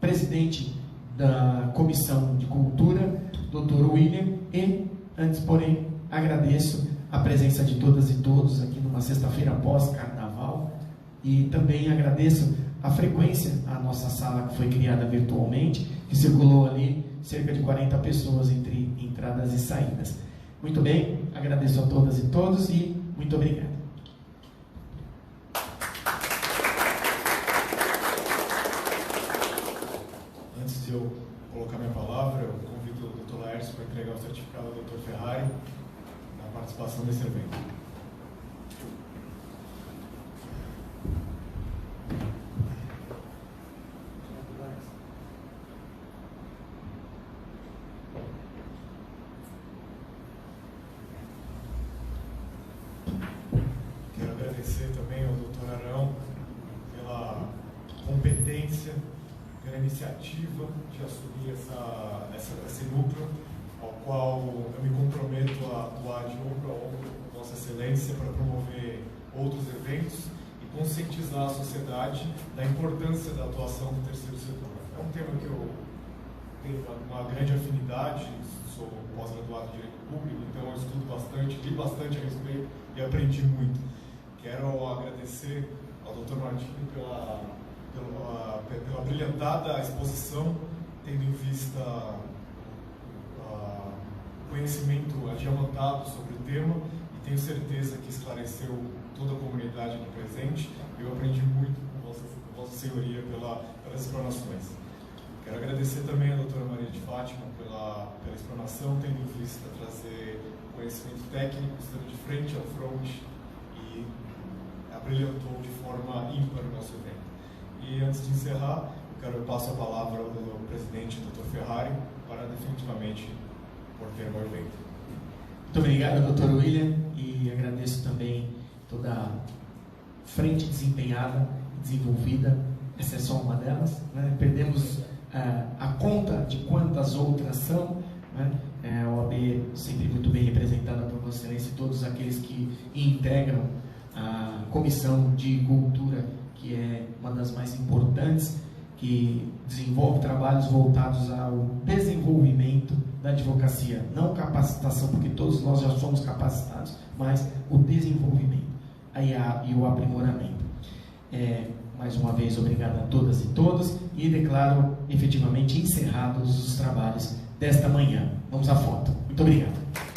presidente da Comissão de Cultura, Dr. William, e, antes, porém, agradeço a presença de todas e todos aqui numa sexta-feira pós-carnaval e também agradeço a frequência à nossa sala que foi criada virtualmente, que circulou ali cerca de 40 pessoas entre entradas e saídas. Muito bem, agradeço a todas e todos e muito obrigado. Antes de eu colocar minha palavra, eu convido participação nesse evento. Quero agradecer também ao Dr. Arão pela competência, pela iniciativa de assumir esse núcleo, ao qual eu me comprometo a atuar de ombro a ombro com Vossa Excelência para promover outros eventos e conscientizar a sociedade da importância da atuação do terceiro setor. É um tema que eu tenho uma grande afinidade, sou pós-graduado em Direito Público, então eu estudo bastante, li bastante a respeito e aprendi muito. Quero agradecer ao Dr. Martini pela brilhantada exposição, tendo em vista o conhecimento adiamantado sobre o tema, e tenho certeza que esclareceu toda a comunidade aqui presente. Eu aprendi muito com Vossa Senhoria pelas explanações. Quero agradecer também à doutora Maria de Fátima pela explanação, tendo em vista trazer conhecimento técnico, estando de frente ao front, e abrilhantou de forma ímpar o nosso evento. E antes de encerrar, eu passo a palavra ao presidente, Dr. Ferrari, para definitivamente por termo ao evento. Muito obrigado, Dr. William, e agradeço também toda a frente desempenhada e desenvolvida. Essa é só uma delas, né? Perdemos a conta de quantas outras são, né? A OAB sempre muito bem representada por Vossa Excelência e todos aqueles que integram a Comissão de Cultura, que é uma das mais importantes, que desenvolve trabalhos voltados ao desenvolvimento da advocacia, não capacitação, porque todos nós já somos capacitados, mas o desenvolvimento e o aprimoramento. Mais uma vez, obrigado a todas e todos, e declaro efetivamente encerrados os trabalhos desta manhã. Vamos à foto. Muito obrigado.